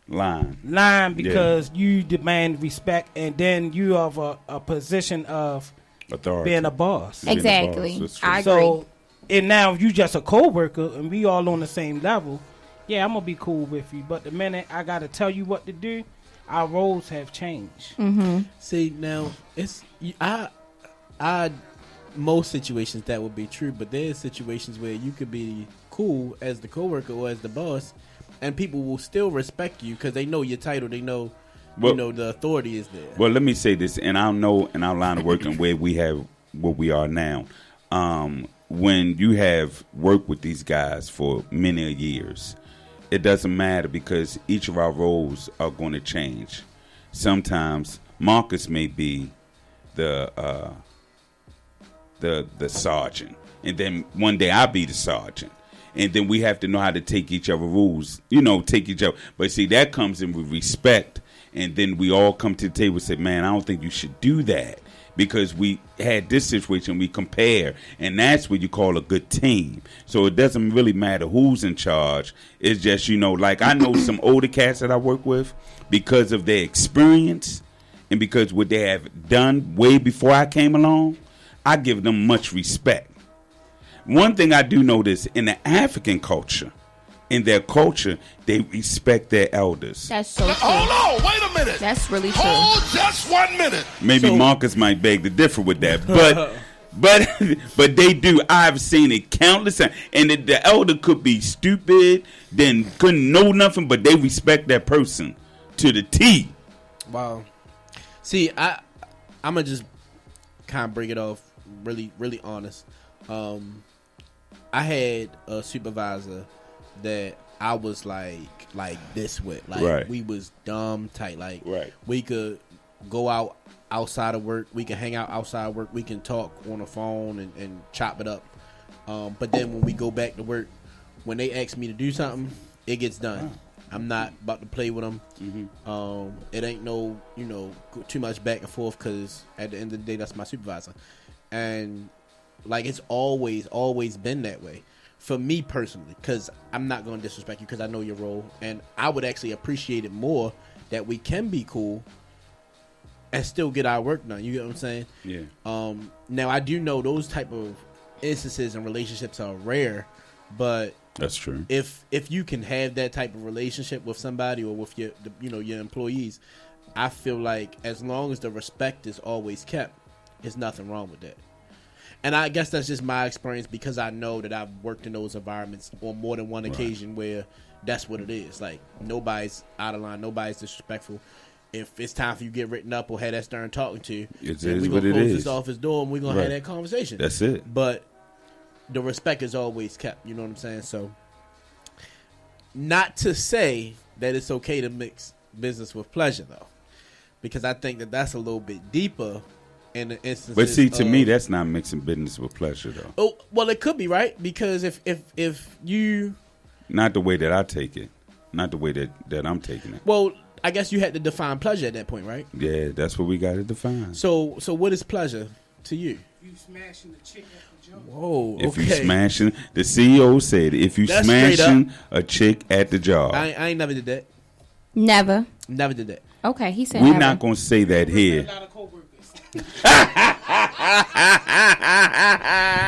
line. line because you demand respect, and then you have a position of Authority. being a boss. Being a Exactly. boss, that's true. I agree. So, and now if you just a coworker and we all on the same level, yeah, I'm gonna be cool with you. But the minute I gotta tell you what to do, our roles have changed. See, now it's I most situations that would be true, but there's situations where you could be cool as the coworker or as the boss, and people will still respect you because they know your title. They know, Well- you know, the authority is there. Well, let me say this, and I know in our line of work and where we have what we are now, when you have worked with these guys for many years, it doesn't matter because each of our roles are going to change. Sometimes Marcus may be the sergeant, and then one day I'll be the sergeant. And then we have to know how to take each other rules, take each other. But see, that comes in with respect. And then we all come to the table and say, man, I don't think you should do that because we had this situation. We compare, and that's what you call a good team. So it doesn't really matter who's in charge. It's just, like I know some older cats that I work with because of their experience and because what they have done way before I came along. I give them much respect. One thing I do notice in the African culture, in their culture, they respect their elders. That's so true. Hold on, wait a minute. That's really true. Hold just 1 minute. Maybe Marcus might beg to differ with that, but they do. I've seen it countless times, and the elder could be stupid, then couldn't know nothing, but they respect that person to the T. Wow. See, I'm gonna just kind of bring it off really, really honest. I had a supervisor that I was like this with, right. We was dumb tight, right. We could go outside of work, we can hang out outside of work, we can talk on the phone and chop it up. But then when we go back to work, when they ask me to do something, it gets done. I'm not about to play with them. Mm-hmm. It ain't no, too much back and forth, because at the end of the day, that's my supervisor. And it's always been that way for me personally, because I'm not going to disrespect you because I know your role, and I would actually appreciate it more that we can be cool and still get our work done. You get what I'm saying? Yeah. Now I do know those type of instances and relationships are rare, but that's true. If you can have that type of relationship with somebody or with your employees, I feel like as long as the respect is always kept, there's nothing wrong with that. And I guess that's just my experience, because I know that I've worked in those environments on more than one occasion where that's what it is. Like, nobody's out of line, nobody's disrespectful. If it's time for you to get written up or have that stern talking to, we're going to close this office door and we're going to have that conversation. That's it. But the respect is always kept. You know what I'm saying? So, not to say that it's okay to mix business with pleasure, though, because I think that that's a little bit deeper in the instances. But see, to me, that's not mixing business with pleasure, though. Oh, well, it could be, right? Because if you, not the way that I take it, not the way that I'm taking it. Well, I guess you had to define pleasure at that point, right? Yeah, that's what we got to define. So what is pleasure to you? You smashing the chick at the job. Whoa, if you smashing, the CEO said, if you That's smashing a chick at the job. I ain't never did that. Never did that. Okay, he said we're never. not going to say that here.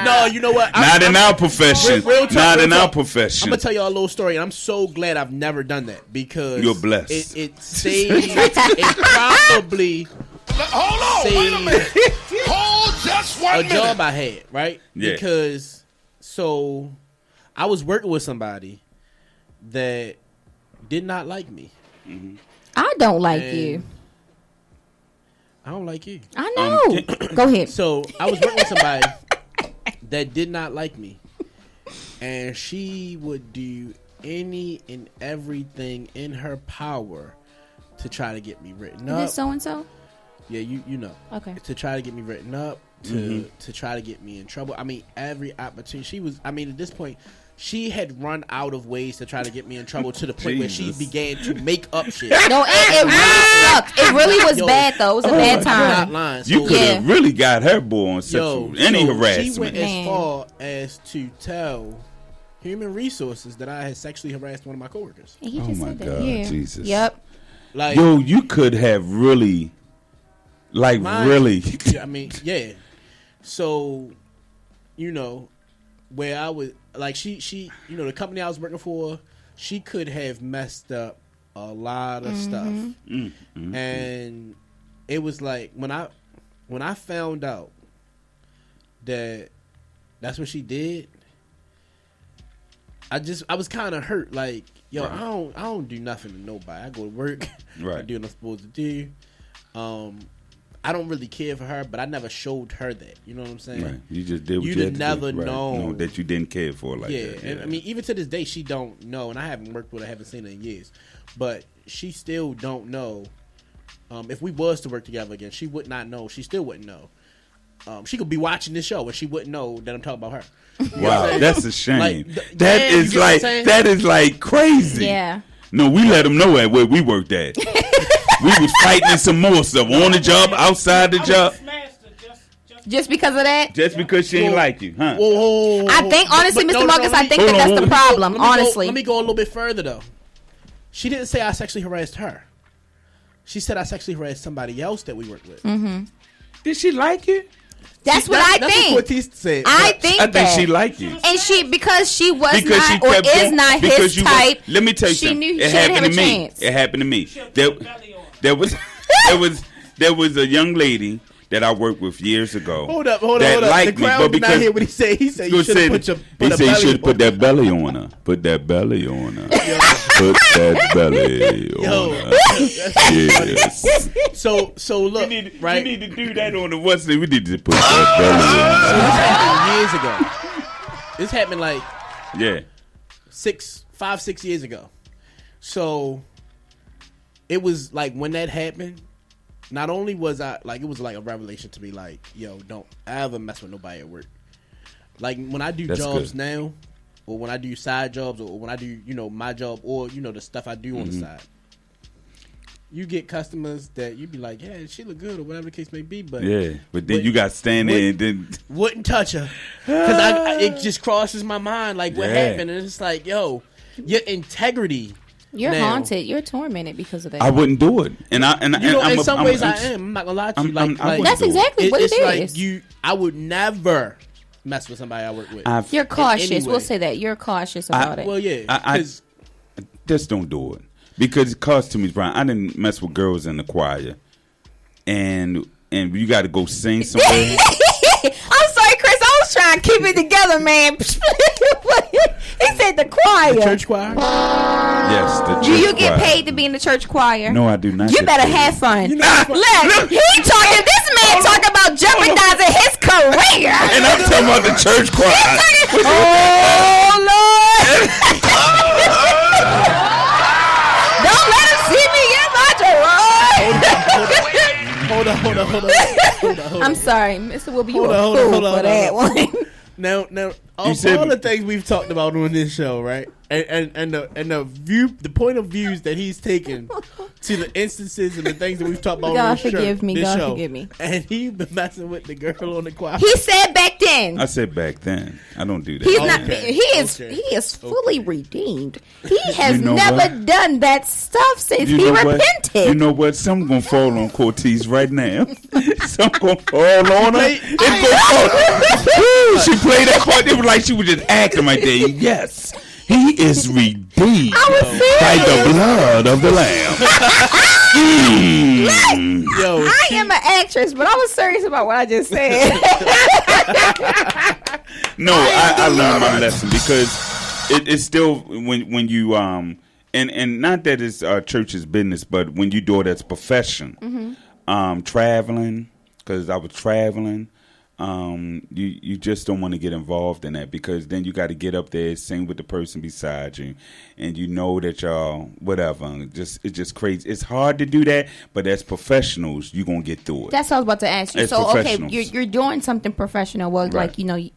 No, you know what? Not in our profession. Real talk, not real in our talk. profession. I'm gonna tell y'all a little story, and I'm so glad I've never done that, because you're blessed. It probably Hold on, wait a minute. Hold just 1 minute. A job I had, right? Yeah. Because I was working with somebody that did not like me. Mm-hmm. I don't like you. I don't like you. I know. Go ahead. So I was working with somebody that did not like me, and she would do any and everything in her power to try to get me written up. Is it so and so? Yeah, you know. Okay. To try to get me written up, to try to get me in trouble. I mean, every opportunity. At this point, she had run out of ways to try to get me in trouble, to the point where she began to make up shit. No, it really sucked. It really was bad, though. It was a bad time. Lying. You could have really got her boy on sexual harassment. She went as far as to tell human resources that I had sexually harassed one of my coworkers. And he just my said God, that. Yeah. Jesus. Yep. Like, you could have really, really. I mean, yeah. So, where I was, she, the company I was working for, she could have messed up a lot of stuff. Mm-hmm. And it was like, when I found out that that's what she did, I was kind of hurt. Like, yo, right. I don't do nothing to nobody. I go to work. Right. I do what I'm supposed to do. I don't really care for her, but I never showed her that. You know what I'm saying? Right. You just did what you You'd had to never do. Right. known that you didn't care for that. Yeah, and I mean, even to this day, she don't know, and I haven't worked with her, I haven't seen her in years, but she still don't know. If we was to work together again, she would not know. She still wouldn't know. She could be watching this show and she wouldn't know that I'm talking about her. Wow, that's a shame. Like, that is like crazy. Yeah. No, we let them know at where we worked at. We was fighting some more stuff on the job, outside the job. Just because of that? Just because she ain't like you, huh? Whoa. I think, honestly, Mr. Marcus, I think that's the problem, honestly. Let me go a little bit further, though. She didn't say I sexually harassed her. She said I sexually harassed somebody else that we worked with. Mm-hmm. Did she like you? That's what I think. That's what Cortez said. I think she liked you. And because she was not or is not his type. Let me tell you something. It happened to me. It happened to me. There was a young lady that I worked with years ago. Hold up. The crowd did not hear what he said. He said you should put that belly on her. Put that belly on her. Put that belly on her. Yes. So look, we need to do that on the what's name. We need to put that belly on her. This happened like 5-6 years ago. So it was like when that happened. Not only was I like, it was like a revelation to me, like, yo, don't ever mess with nobody at work. Like when I do jobs now, or when I do side jobs, or when I do, my job, or the stuff I do on the side, you get customers that you be like, yeah, she look good, or whatever the case may be, but then you got to stand there and then wouldn't touch her because it just crosses my mind like what happened, and it's like, yo, your integrity. You're haunted. You're tormented because of that. I wouldn't do it, and in some ways I am. I'm not gonna lie to you. That's exactly what it is. Like I would never mess with somebody I work with. You're cautious. We'll say that you're cautious about it. Well, yeah. I just don't do it because it costs to me, Brian. I didn't mess with girls in the choir, and you got to go sing somewhere. I'm sorry, Chris. I was trying to keep it together, man. He said the choir. The church choir? Yes, the church choir. Do you get paid to be in the church choir? No, I do not. You better have fun. Look, this man talking about jeopardizing his career. And I'm talking about the church choir. Oh, Lord. Don't let him see me in my Hold on. I'm sorry, Mr. Will be you a fool for that one. Now, all the things we've talked about on this show, right? And the point of views that he's taken to the instances and the things that we've talked about on this show. God forgive me. And he been messing with the girl on the choir. He said back then. I said back then. I don't do that. He's not. He is fully redeemed. He has never done that stuff since he repented. You know what? Something gonna fall on Cortez right now. Something gonna fall on her. She played that part. It was like she was just acting right there. Yes. He is redeemed by the blood of the Lamb. Yo, I am an actress, but I was serious about what I just said. No, I learned my lesson because it's still when you and not that it's church's business, but when you do it as a profession, traveling, because I was traveling. You just don't want to get involved in that because then you got to get up there, sing with the person beside you, and you know that y'all whatever. It's just crazy. It's hard to do that, but as professionals, you're gonna get through it. That's what I was about to ask you. So okay, you're doing something professional. Well, right. You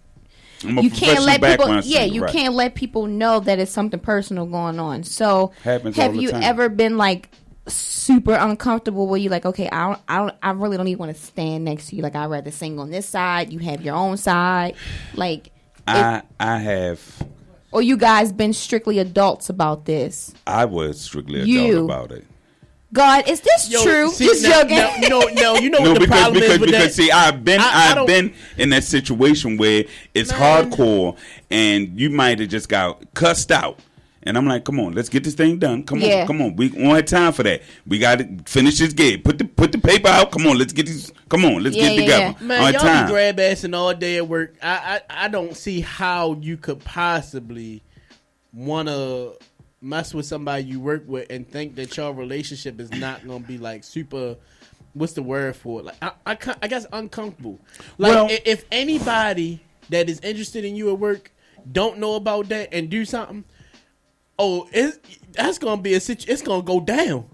can't let people. Yeah, you can't let people know that it's something personal going on. So have you ever been like super uncomfortable where you like, okay, I really don't even want to stand next to you, like I'd rather sing on this side, you have your own side, like I have, or you guys been strictly adults about this? I was strictly adult about it. God, is this true? Just joking. No, you know what the problem is with that? Because see, I've been in that situation where it's hardcore and you might have just got cussed out. And I'm like, come on, let's get this thing done. Come on. We won't have time for that. We got to finish this gig. Put the paper out. Come on, let's get these. Come on, let's get together. Man, y'all be grab assing all day at work. I don't see how you could possibly want to mess with somebody you work with and think that your relationship is not going to be like super. What's the word for it? Like I guess uncomfortable. Like if anybody that is interested in you at work don't know about that and do something. Oh, that's gonna be it's gonna go down.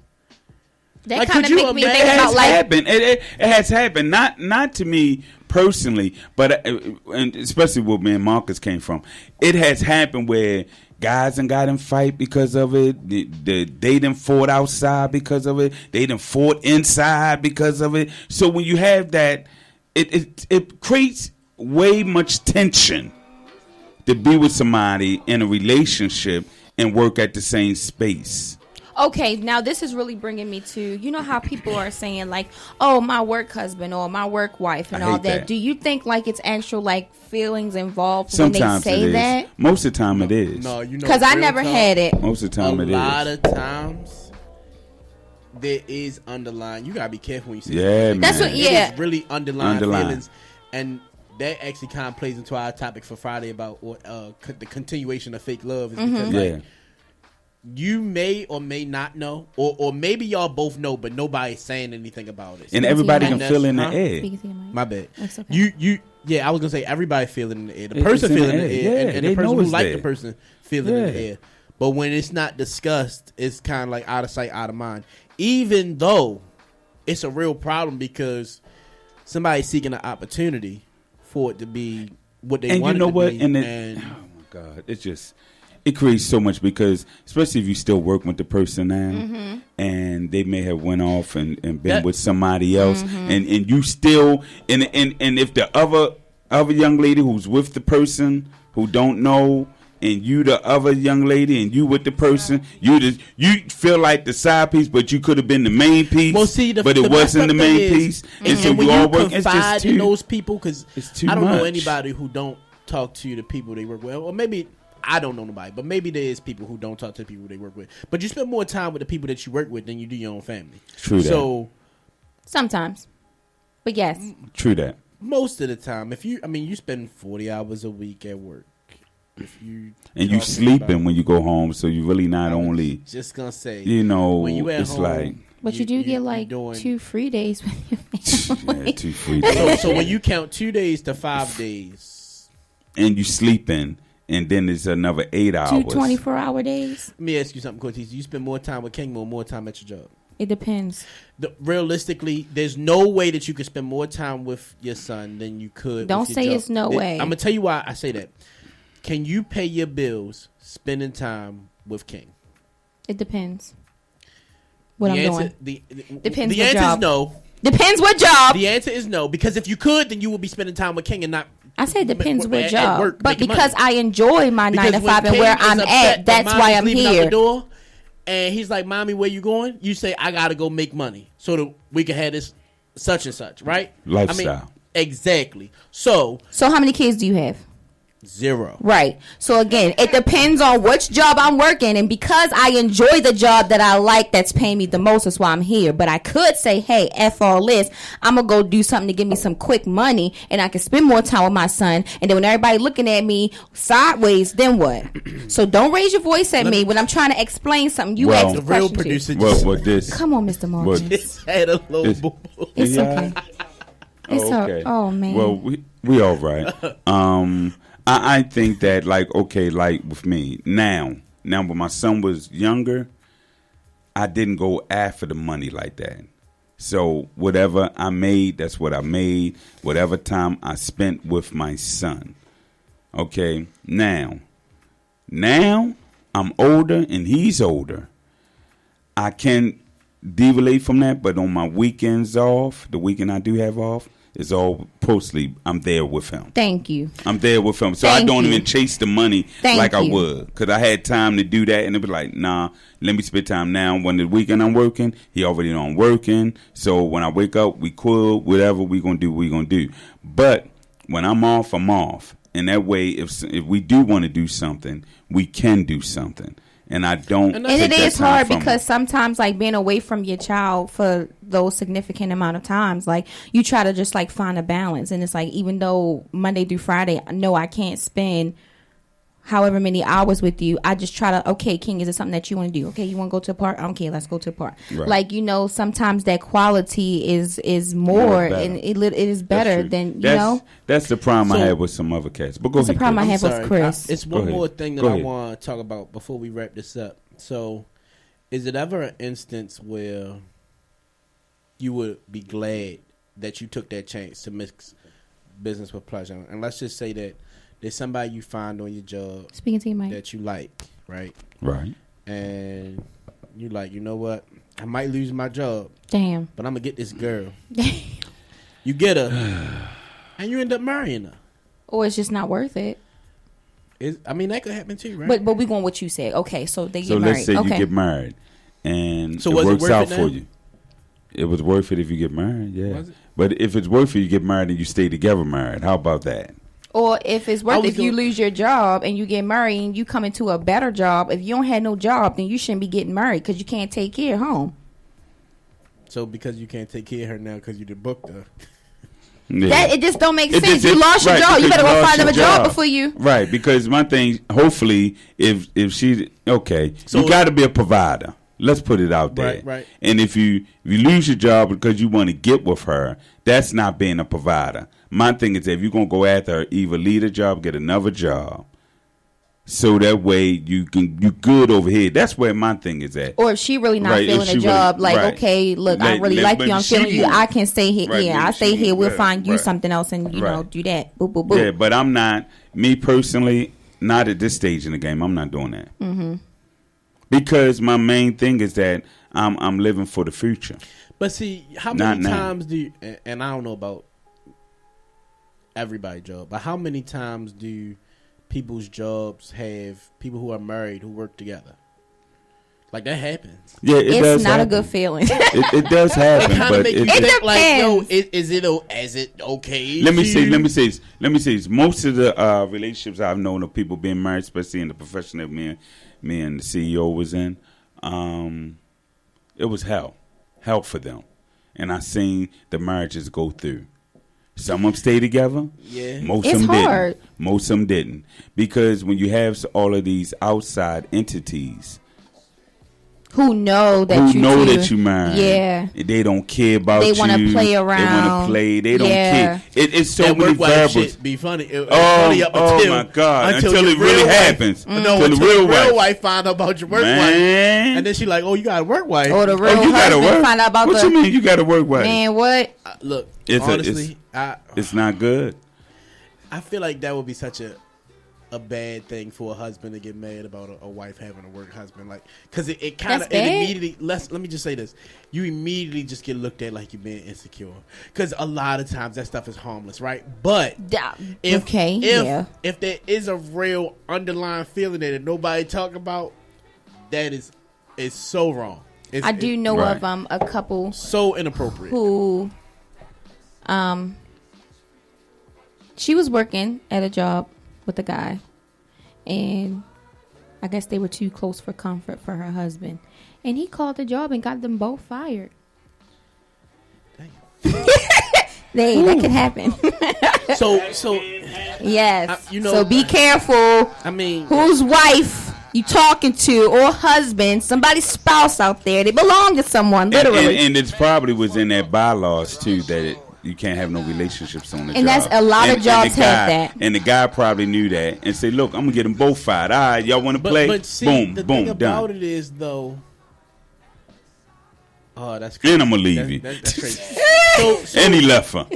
That like, kind of make me think about like it has happened. Not to me personally, but and especially where me and Marcus came from. It has happened where guys and got in fight because of it. They done fought outside because of it. They done fought inside because of it. So when you have that, it creates way much tension to be with somebody in a relationship and work at the same space. Okay, now this is really bringing me to, you know how people are saying like, oh, my work husband or my work wife and I all hate that. that. Do you think like it's actual like feelings involved Sometimes when they say it is. that? Most of the time it is. No, you know, Because I real never talk, had it. Most of the time a it lot is. of times there is underlying. You gotta be careful when you say Yeah, that. That's man. what, yeah. It is really underlying Underlying. feelings, and that actually kind of plays into our topic for Friday about what the continuation of fake love is because Yeah. like, you may or may not know, or maybe y'all both know, but nobody's saying anything about it. And everybody And can feel in the huh? air. Speaking to your mic. My bad. That's okay. Yeah, I was gonna say everybody feeling in the air. The It's person in the feeling in the air. air, Yeah, and they the person know who it's like there. the person feeling in the Yeah. air. But when it's not discussed, it's kind of like out of sight, out of mind. Even though it's a real problem because somebody's seeking an opportunity for it to be what they And want you know it to what? be. And And oh my God, it creates so much because especially if you still work with the person now, and they may have went off and been That- with somebody else, and you still and if the other young lady who's with the person who don't know. And you the other young lady, and you with the person, you feel like the side piece, but you could have been the main piece. well, see, but it wasn't the main piece, and so when you you all work. It's confide just in too. those people, because It's too I don't know much. anybody who don't talk to the people they work with, or maybe I don't know nobody, but maybe there is people who don't talk to the people they work with. But you spend more time with the people that you work with than you do your own family. True that. So Sometimes. But yes. True that. most of the time, you spend 40 hours a week at work. If you And you talking sleeping about- when you go home, so you really not I was only, just gonna say, you know, when you at it's home, like But you do get like doing- 2 free days with your family. yeah, 2 free So, days. so when you count 2 days to 5 days, And you sleeping, and then it's another 8 hours. 2 24-hour days. let me ask you something, Cortez. You spend more time with King or more time at your job? It depends. Realistically, there's no way that you could spend more time with your son than you could. Don't with your say job. it's no way. I'm gonna tell you why I say that. Can you pay your bills spending time with King? It depends. What The I'm answer, doing. The Depends what answer job. is no. Depends what job. The answer is no, because if you could, then you would be spending time with King and not. I say it depends at- what at job. work But making because money. I enjoy my 9 to Because when 5 and King where is I'm upset at, that that's why mommy's I'm leaving out here. the door, and he's like, "Mommy, where you going?" You say, "I gotta go make money so that we can have this such and such." Right? Lifestyle. Exactly. So So how many kids do you have? 0. Right. So again, it depends on which job I'm working, and because I enjoy the job that I like, that's paying me the most, that's why I'm here. But I could say, hey, F all this, I'm gonna go do something to give me some quick money, and I can spend more time with my son. And then when everybody looking at me sideways, then what? So don't raise your voice at me when I'm trying to explain something. You Well, ask The a real question to. producer Well, what this? Come on, Mr. Morgan. just had a little It's- boo boo. It's Yeah. okay. It's okay. oh man. Well, we all right. I think that like with me now when my son was younger, I didn't go after the money like that. So whatever I made, that's what I made. Whatever time I spent with my son. Okay. Now I'm older and he's older. I can deviate from that, but on my weekends off, the weekend I do have off, is all postly I'm there with him. Thank you. I'm there with him. So I Thank don't you. even chase the money Thank like I you. would. Because I had time to do that. And it be like, nah, let me spend time now. When the weekend I'm working, he already know I'm working. So when I wake up, we cool, whatever we going to do, we going to do. But when I'm off, I'm off. And that way, if we do want to do something, we can do something. And I don't. And And take it that is time hard from because him. sometimes like being away from your child for those significant amount of times, like you try to just like find a balance. And it's like, even though Monday through Friday, no, I can't spend however many hours with you. I just try to, okay, King, is it something that you want to do? Okay, you want to go to a park? Okay, let's go to a park. Right. Like, sometimes that quality is more better. and it is That's better true. than, That's the problem I So- had with some other cats. But go That's the ahead. problem I Chris. have with Chris. It's Go one ahead. more thing that Go I ahead. want to talk about before we wrap this up. So, is it ever an instance where you would be glad that you took that chance to mix business with pleasure? And let's just say that there's somebody you find on your job Speaking to you, Mike. that you like, right? Right. And you like, you know what? I might lose my job, Damn. but I'm gonna get this girl. You get her, and you end up marrying her. Or it's just not worth it. I mean, that could happen too, right? But we going what you said. Okay, so they So get married. let's say okay. you get married, and So it was it works worth out it for now? you. It was worth it if you get married, yeah. Was it? But if it's worth it, you get married and you stay together married. How about that? Or if it's worth, if you lose your job and you get married and you come into a better job, if you don't have no job, then you shouldn't be getting married because you can't take care of home. So because you can't take care of her now because you did booked her. Yeah. That it just don't make It sense. just- You lost your right, job. You because better go lost find your another job before you. Right, because my thing, hopefully, if she, okay, So- you got to be a provider. Let's put it out there. Right. And if you lose your job because you want to get with her, that's not being a provider. My thing is, if you're going to go after her, either leave a job, get another job, so that way you good over here. That's where my thing is at. Or if she really not Right, if feeling she a job, really- like, right. okay, look, I really like you, I'm she feeling you, move. I can stay here. Right, Yeah, maybe I stay she here, move. we'll Yeah, find you right. something else and, you know, Right. do that. Boop, boop, boop. Yeah, but I'm not, me personally, not at this stage in the game, I'm not doing that. Mm-hmm. Because my main thing is that I'm living for the future. But see, how Not many now. times do you, and I don't know about everybody's job, but how many times do people's jobs have people who are married who work together? Like, that happens. Yeah, it does It's not happen. a good feeling. It does happen, Kind of but make you it, think like, yo, depends. is it okay? let me to- say this. Most of the relationships I've known of people being married, especially in the profession that me and the CEO was in, it was hell for them, and I seen the marriages go through. Some of them stay together. Yeah. Most It's of them hard. didn't. Most of them didn't, because when you have all of these outside entities Who know that who you know do. that you married, Yeah. they don't care about They you. wanna play They want around. to play. They don't Yeah. care. It's so That many work wife variables. shit be funny. It's Oh, funny up until, my God! Until your it really real wife- happens. No, Until until the your real wife. wife find out about your work wife, Man. and then she like, oh, you got a work wife. Or the real Oh, you gotta husband work. find out about what the you mean? You got to work with? man. What? Look, It's honestly, it's not good. I feel like that would be such a bad thing for a husband to get mad about a wife having a work husband, like, because it kind of That's bad? immediately. Let me just say this: you immediately just get looked at like you're being insecure, because a lot of times that stuff is harmless, right? But if there is a real underlying feeling that nobody talk about, that is so wrong. I do know Right. of a couple So inappropriate. who she was working at a job with a guy, and I guess they were too close for comfort for her husband, and he called the job and got them both fired. That could happen. So Yes. you know, so be careful I mean, whose wife you talking to, or husband, somebody's spouse out there. They belong to someone, literally. And it's probably was in their bylaws too that you can't have no relationships on the job. And that's a lot of jobs the guy, have that. And the guy probably knew that and said, "Look, I'm gonna get them both fired. All right, y'all want to play? But see, boom, the boom, thing about done. it is, though. Oh, that's crazy. And I'm gonna leave you. That's crazy. So And he left her.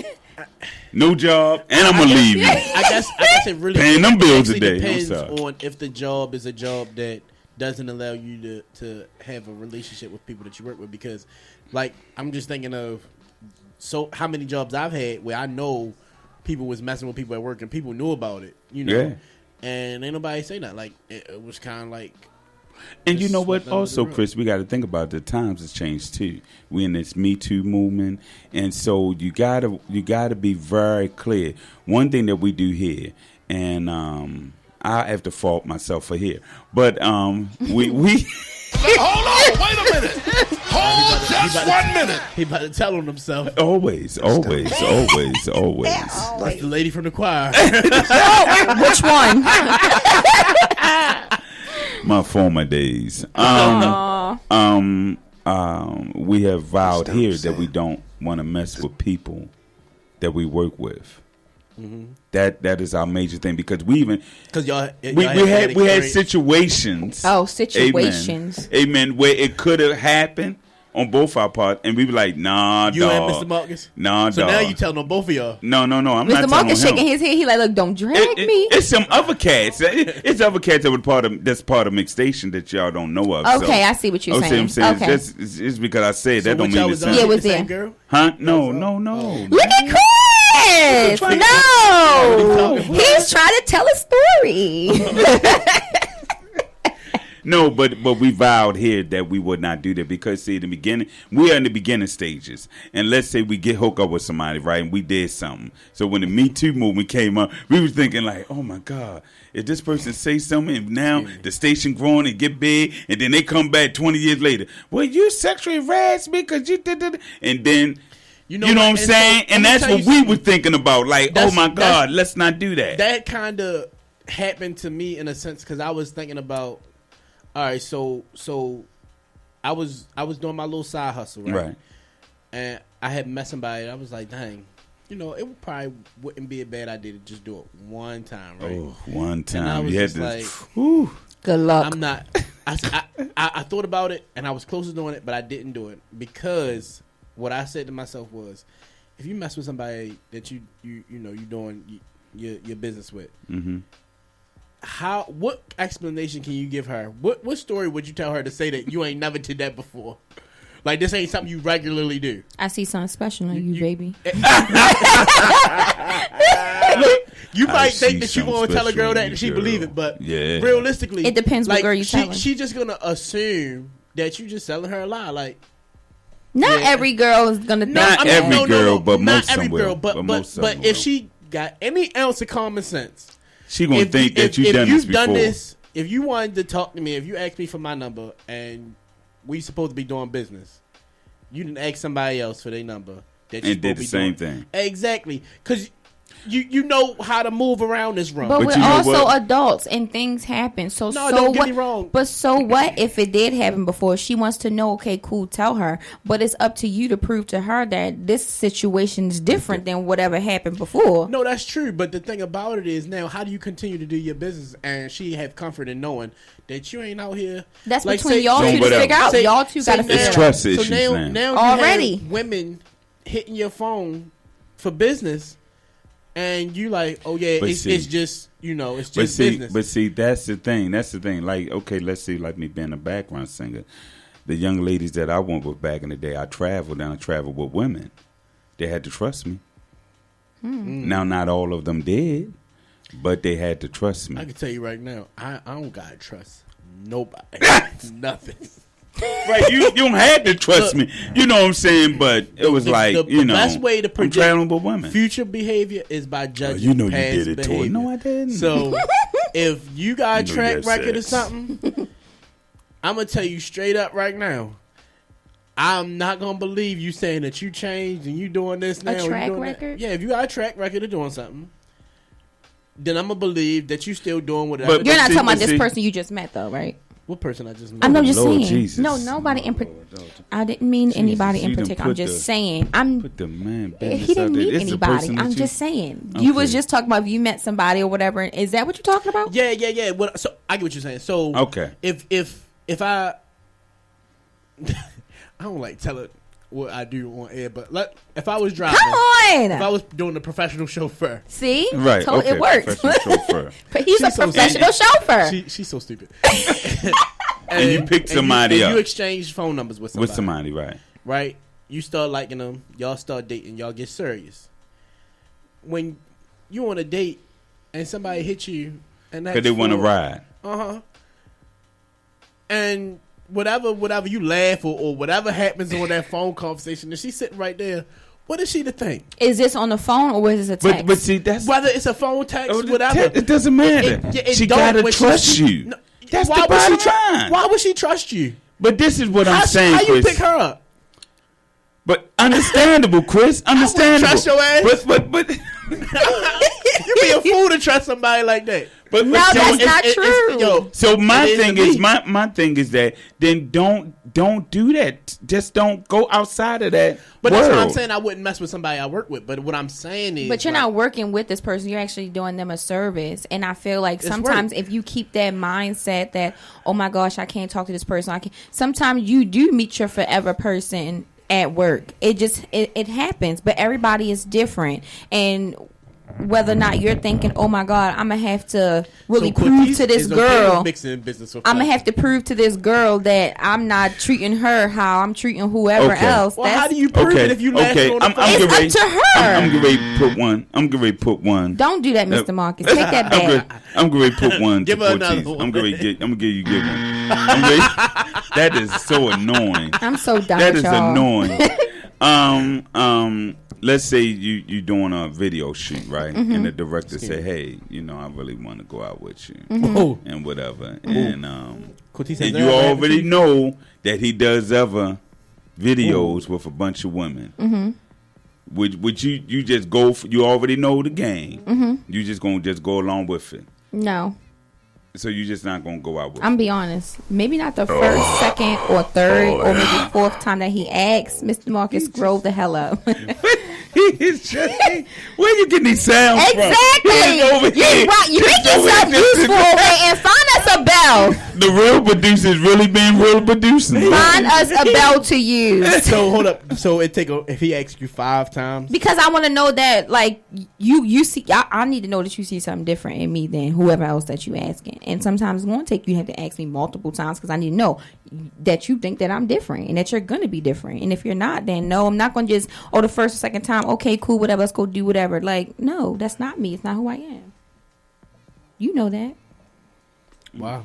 No job, and I'm gonna leave you. I guess it really Paying them bills actually today. I'm depends sorry. on if the job is a job that doesn't allow you to have a relationship with people that you work with. Because, like, I'm just thinking of how many jobs I've had where I know people was messing with people at work and people knew about it, you know, Yeah. and ain't nobody say that. Like, it was kind of like. And you Just know what? swept under Also, the rug. Chris, we got to think about the times has changed too. We in this Me Too movement, and so you gotta be very clear. One thing that we do here, and I have to fault myself for here, but we Hold on, wait a minute. Hold just 1 minute. He about to tell on himself. always. That's the lady from the choir. Which one? My former days. We have vowed here that we don't want to mess with people that we work with. Mm-hmm. That is our major thing, because we even Because y'all we had situations. Oh, situations. Amen. Where it could have happened on both our parts, and we were like, "Nah, You dog. and Mr. Marcus. Nah, So dog. now you telling on both of y'all. No. I'm not Mr. telling Marcus him. shaking his head. He like, look, don't drag me. It's some other cats. It's other cats that were that's part of Mix Station that y'all don't know of. Okay, I see what you're See what I'm saying. saying? Okay. It's because I said So that don't what y'all mean was the on, same. Yeah, it was the same there. girl? Huh? No. Look at Chris. Chris, no. He's trying to tell a story. No, but we vowed here that we would not do that because, see, in the beginning, we are in the beginning stages. And let's say we get hooked up with somebody, right, and we did something. So when the Me Too movement came up, we was thinking like, oh, my God, if this person say something and now the station growing and get big, and then they come back 20 years later, well, you sexually harassed me because you did that. And then, you know what I'm saying? So, and that's what we were thinking about. Like, oh, my God, let's not do that. That kind of happened to me in a sense because I was thinking about, all right, so I was doing my little side hustle, right? And I had met somebody. I was like, dang, it probably wouldn't be a bad idea to just do it one time, right? Oh, one time. And I was just like, good luck. I'm not. I thought about it, and I was close to doing it, but I didn't do it because what I said to myself was, if you mess with somebody that you doing your business with. Mm-hmm. What explanation can you give her? What story would you tell her to say that you ain't never did that before? Like, this ain't something you regularly do. I see something special in you baby. Look, you might think that you want to tell a girl that and she believe it, but realistically, it depends what girl you tell her. She just gonna assume that you just telling her a lie. Like, not every girl is gonna think not every girl, but not most every girl. But if she got any ounce of common sense, she gonna think that you've done this before. If you wanted to talk to me, if you asked me for my number and we supposed to be doing business, you didn't ask somebody else for their number that you did the same thing. Exactly, because you know how to move around this room. But we're also adults and things happen. Don't get me wrong. But so what if it did happen before? She wants to know, okay, cool, tell her. But it's up to you to prove to her that this situation is different than whatever happened before. No, that's true. But the thing about it is now, how do you continue to do your business and she have comfort in knowing that you ain't out here? That's like, between y'all two to figure out. Y'all two got to figure it out. It's trust issues now already. Women hitting your phone for business. And you like, oh yeah, it's just it's just business. But see, that's the thing. Like, okay, let's see, like me being a background singer, the young ladies that I went with back in the day, I traveled with women. They had to trust me. Now, not all of them did, but they had to trust me. I can tell you right now, I don't gotta trust nobody, nothing. Right, you don't have to trust me. You know what I'm saying? But it was the best way to predict women. Future behavior is by judging. You did it, behavior. Toy. No, I didn't. So if you got a track record or something, I'm gonna tell you straight up right now. I'm not gonna believe you saying that you changed and you doing this now. A track record? Yeah, if you got a track record of doing something, then I'm gonna believe that you still doing whatever. But you're not talking about this person you just met, though, right? What person I just met? I'm just saying. Jesus. No, nobody in particular. I didn't mean anybody in particular. I'm just saying. Put the man he didn't mean anybody. I'm just saying. Okay. You was just talking about if you met somebody or whatever. Is that what you're talking about? Yeah. So I get what you're saying. So okay. If I don't like tell it what I do on air, but if I was driving, come on, if I was doing a professional chauffeur, see, right, so it works. But he's a professional chauffeur. She's so stupid. and you picked somebody up. You exchange phone numbers with somebody. Right. You start liking them. Y'all start dating. Y'all get serious. When you on a date and somebody hits you and because they want to ride. And whatever you laugh or whatever happens on that phone conversation, and she's sitting right there. What is she to think? Is this on the phone or is this a text? But see, that's whether it's a phone, text, whatever. It doesn't matter. She gotta trust you. No, that's the bottom line. Why would she trust you? But this is what I'm saying, Chris. How you pick her up? But understandable, Chris. Understandable. I trust your ass. But you'd be a fool to trust somebody like that. But no, that's not true. So my thing is my thing is that then don't do that. Just don't go outside of that. But that's what I'm saying. I wouldn't mess with somebody I work with. But what I'm saying is, but you're not working with this person. You're actually doing them a service. And I feel like sometimes if you keep that mindset that, oh my gosh, I can't talk to this person. Sometimes you do meet your forever person at work. It happens. But everybody is different. And whether or not you're thinking, oh my God, I'm gonna have to really So prove Cortez to this is okay girl. with mixing business with I'm gonna pleasure. have to prove to this girl that I'm not treating her how I'm treating whoever Okay. else. Well, how do you prove it if you laughing on the phone? It's up to her. I'm getting ready to put one. I'm getting ready to put one. Don't do that, Mr. Marcus. Take that back. I'm going to put one Give to her Cortez. another one. I'm going to give one. That is so annoying. I'm so done That with is y'all. annoying. Let's say you doing a video shoot, right? And the director say, "Hey, I really want to go out with you and whatever." And Cortez and says, you "Nah, already know that he does other videos with a bunch of women. Would you just go? You already know the game. You just gonna go along with it. No. So you just not gonna go out with. I'm be honest. Maybe not the first, second, or third, or maybe fourth time that he asks. Mr. Marcus, scroll the hell up. He's just, where you getting these sounds Exactly. from? You make yourself useful and find us a bell. The real producers really being real producing. Find us a bell to use. So hold up. So if he asks you 5 times, Because I want to know that, like, you see, I need to know that you see something different in me than whoever else that you asking. And sometimes it's going to take you have to ask me multiple times because I need to know that you think that I'm different and that you're going to be different. And if you're not, then no, I'm not going to just, the first or second time, okay, cool, whatever, let's go do whatever. Like, no, that's not me. It's not who I am. You know that. wow,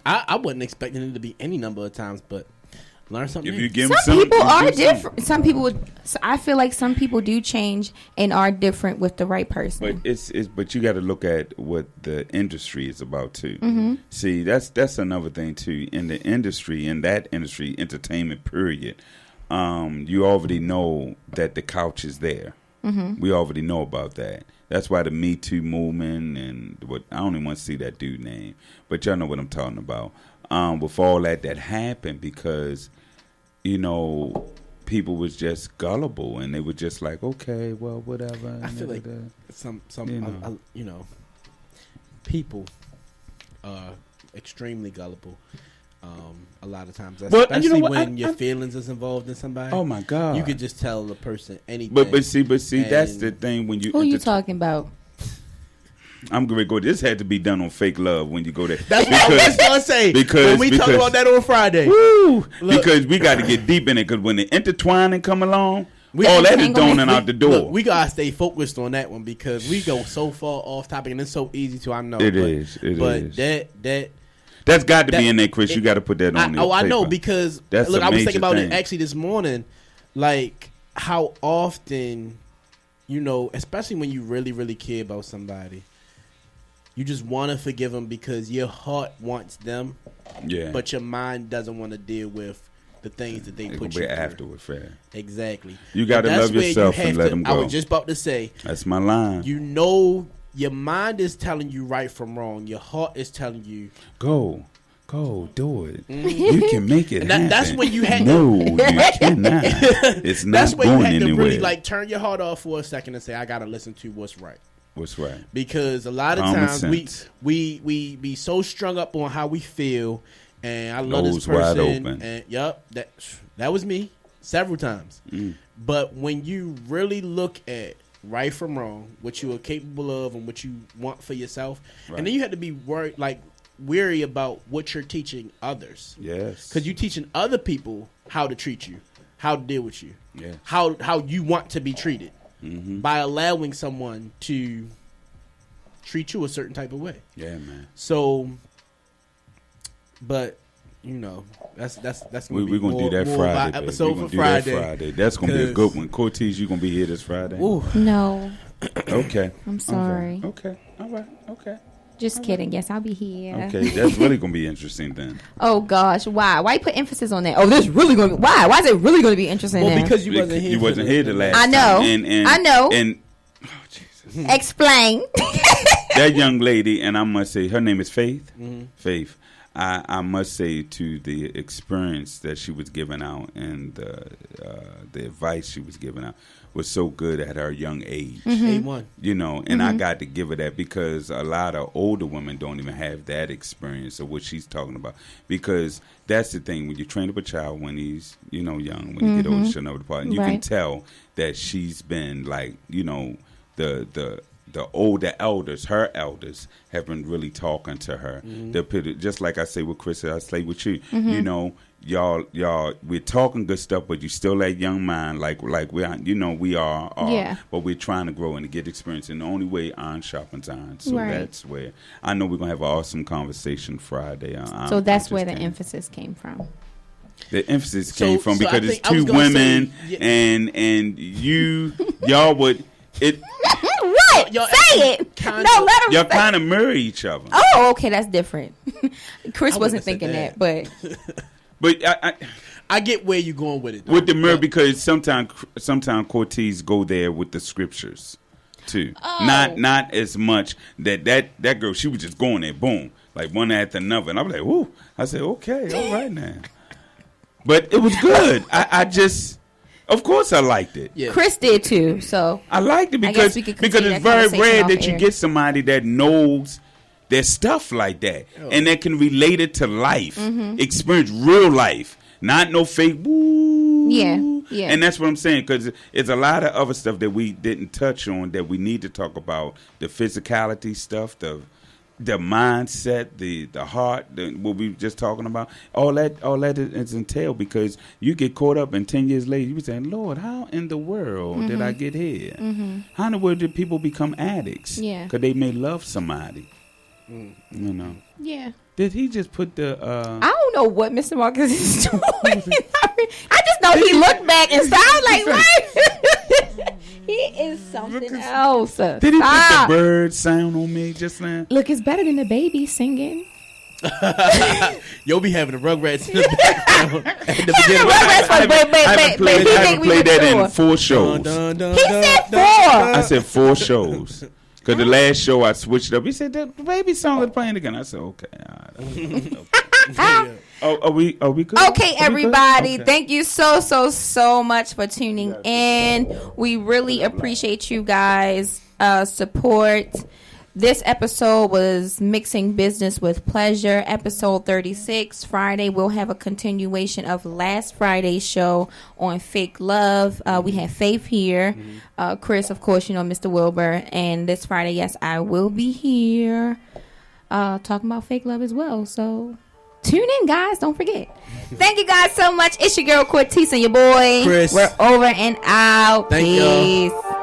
I wasn't expecting it to be any number of times, but learn something. If new. you give Some people you are give different. Some people, I feel like some people do change and are different with the right person. But you got to look at what the industry is about too. See, that's another thing too. In the industry, entertainment period, you already know that the couch is there. We already know about that. That's why the Me Too movement and what I don't even want to see that dude name, but y'all know what I'm talking about. With all that happened because, people was just gullible and they were just like, okay, well, whatever. I feel like some people are extremely gullible. A lot of times, especially when your feelings is involved in somebody. Oh my God! You could just tell the person anything. But see, that's the thing when you. Who you talking about? I'm going to go. This had to be done on Fake Love when you go there. That's what I was going to say. Because when we talk about that on Friday. Woo, because we got to get deep in it. Because when the intertwining come along, all that is going out the door. Look, we got to stay focused on that one because we go so far off topic and it's so easy to, I know. It is. That's got to be in there, Chris. You got to put that on there. I know because, I was thinking about thing. it actually this morning, like how often, especially when you really, really care about somebody, you just want to forgive them because your heart wants them, but your mind doesn't want to deal with the things that they put you through. Afterward, fair. Exactly. You got to love yourself and let them go. I was just about to say. That's my line. Your mind is telling you right from wrong. Your heart is telling you go, do it. You can make it happen. That's when you had you cannot. It's not that's when going you had anywhere. to really turn your heart off for a second and say, I gotta listen to what's right. What's right? Because a lot of times we be so strung up on how we feel, and I love this person. Wide open. And that was me several times. But when you really look at right from wrong, what you are capable of and what you want for yourself, and then you have to be weary about what you're teaching others. Yes, because you're teaching other people how to treat you, how to deal with you, yeah, how you want to be treated, by allowing someone to treat you a certain type of way. Yeah, man. So, but that's gonna be we're gonna do that Friday. Episode for Friday. That's gonna be a good one. Cortez, you gonna be here this Friday? Ooh. No. Okay. I'm sorry. Okay. All right. Okay. Just kidding. Yes, I'll be here. Okay, that's really gonna be interesting then. Oh gosh, why? Why you put emphasis on that? Oh, this really gonna. Why? Why is it really gonna be interesting? Well, then? because you wasn't here. You wasn't here the last. I know. Time. And I know. And oh Jesus. Explain. That young lady, and I must say, her name is Faith. Faith. I must say, to the experience that she was giving out and the advice she was giving out was so good at her young age. A1. And I got to give her that because a lot of older women don't even have that experience of what she's talking about. Because that's the thing, when you train up a child when he's, young, when you get older, she'll know the part. And you can tell that she's been like, the older elders, her elders, have been really talking to her. Just like I say with Chris, I say with you. You know, y'all, we're talking good stuff, but you still that young mind, like we are. You know, we are. Yeah. But we're trying to grow and to get experience. And the only way iron sharpens iron. So Right. that's where I know we're gonna have an awesome conversation Friday. So that's where the emphasis came from. The emphasis came from I because think it's I was two gonna women, say, and y'all would it. What? Y'all Say it. kinda- No, let him Y'all say kind of mirror each other. Oh, okay, that's different. Chris I wouldn't wasn't have said thinking that. that, but But I get where you're going with it. with the mirror, But- because sometimes Cortez go there with the scriptures too. Oh. Not as much that girl. She was just going there, boom, like one after another, and I was like, whoo. I said, okay, all right now. But it was good. I just, of course, I liked it. Yeah. Chris did too. So I liked it I guess because we could because continue it's that very conversation rare off that you air. get somebody that knows their stuff like that and that can relate it to life, experience real life, not no fake woo. Yeah. And that's what I'm saying, because it's a lot of other stuff that we didn't touch on that we need to talk about: the physicality stuff, the mindset, the heart, what we were just talking about. All that is entailed, because you get caught up, and 10 years later you be saying, Lord, how in the world did I get here? How in the world did people become addicts? Yeah. Because they may love somebody. You know. yeah. Did he just put the I don't know what Mr. Marcus is doing. I just know he looked back and started like, what? He is something else. did he put the bird sound on me just now? Look, it's better than the baby singing. You'll be having the Rugrats in the background at the beginning. I haven't played that in 4 shows. He said 4. I said 4 shows. Because the last show I switched up. He said the baby song is playing again. I said, okay. All right. Oh, are we good? Okay, everybody. Thank you so much for tuning in. We really appreciate you guys' support. This episode was Mixing Business with Pleasure, episode 36. Friday, we'll have a continuation of last Friday's show on Fake Love. We have Faith here. Chris, of course, you know, Mr. Wilbur. And this Friday, yes, I will be here talking about Fake Love as well. So tune in, guys. Don't forget. Thank you guys so much. It's your girl, Cortez, and your boy. Chris. We're over and out. Thank y'all. Peace.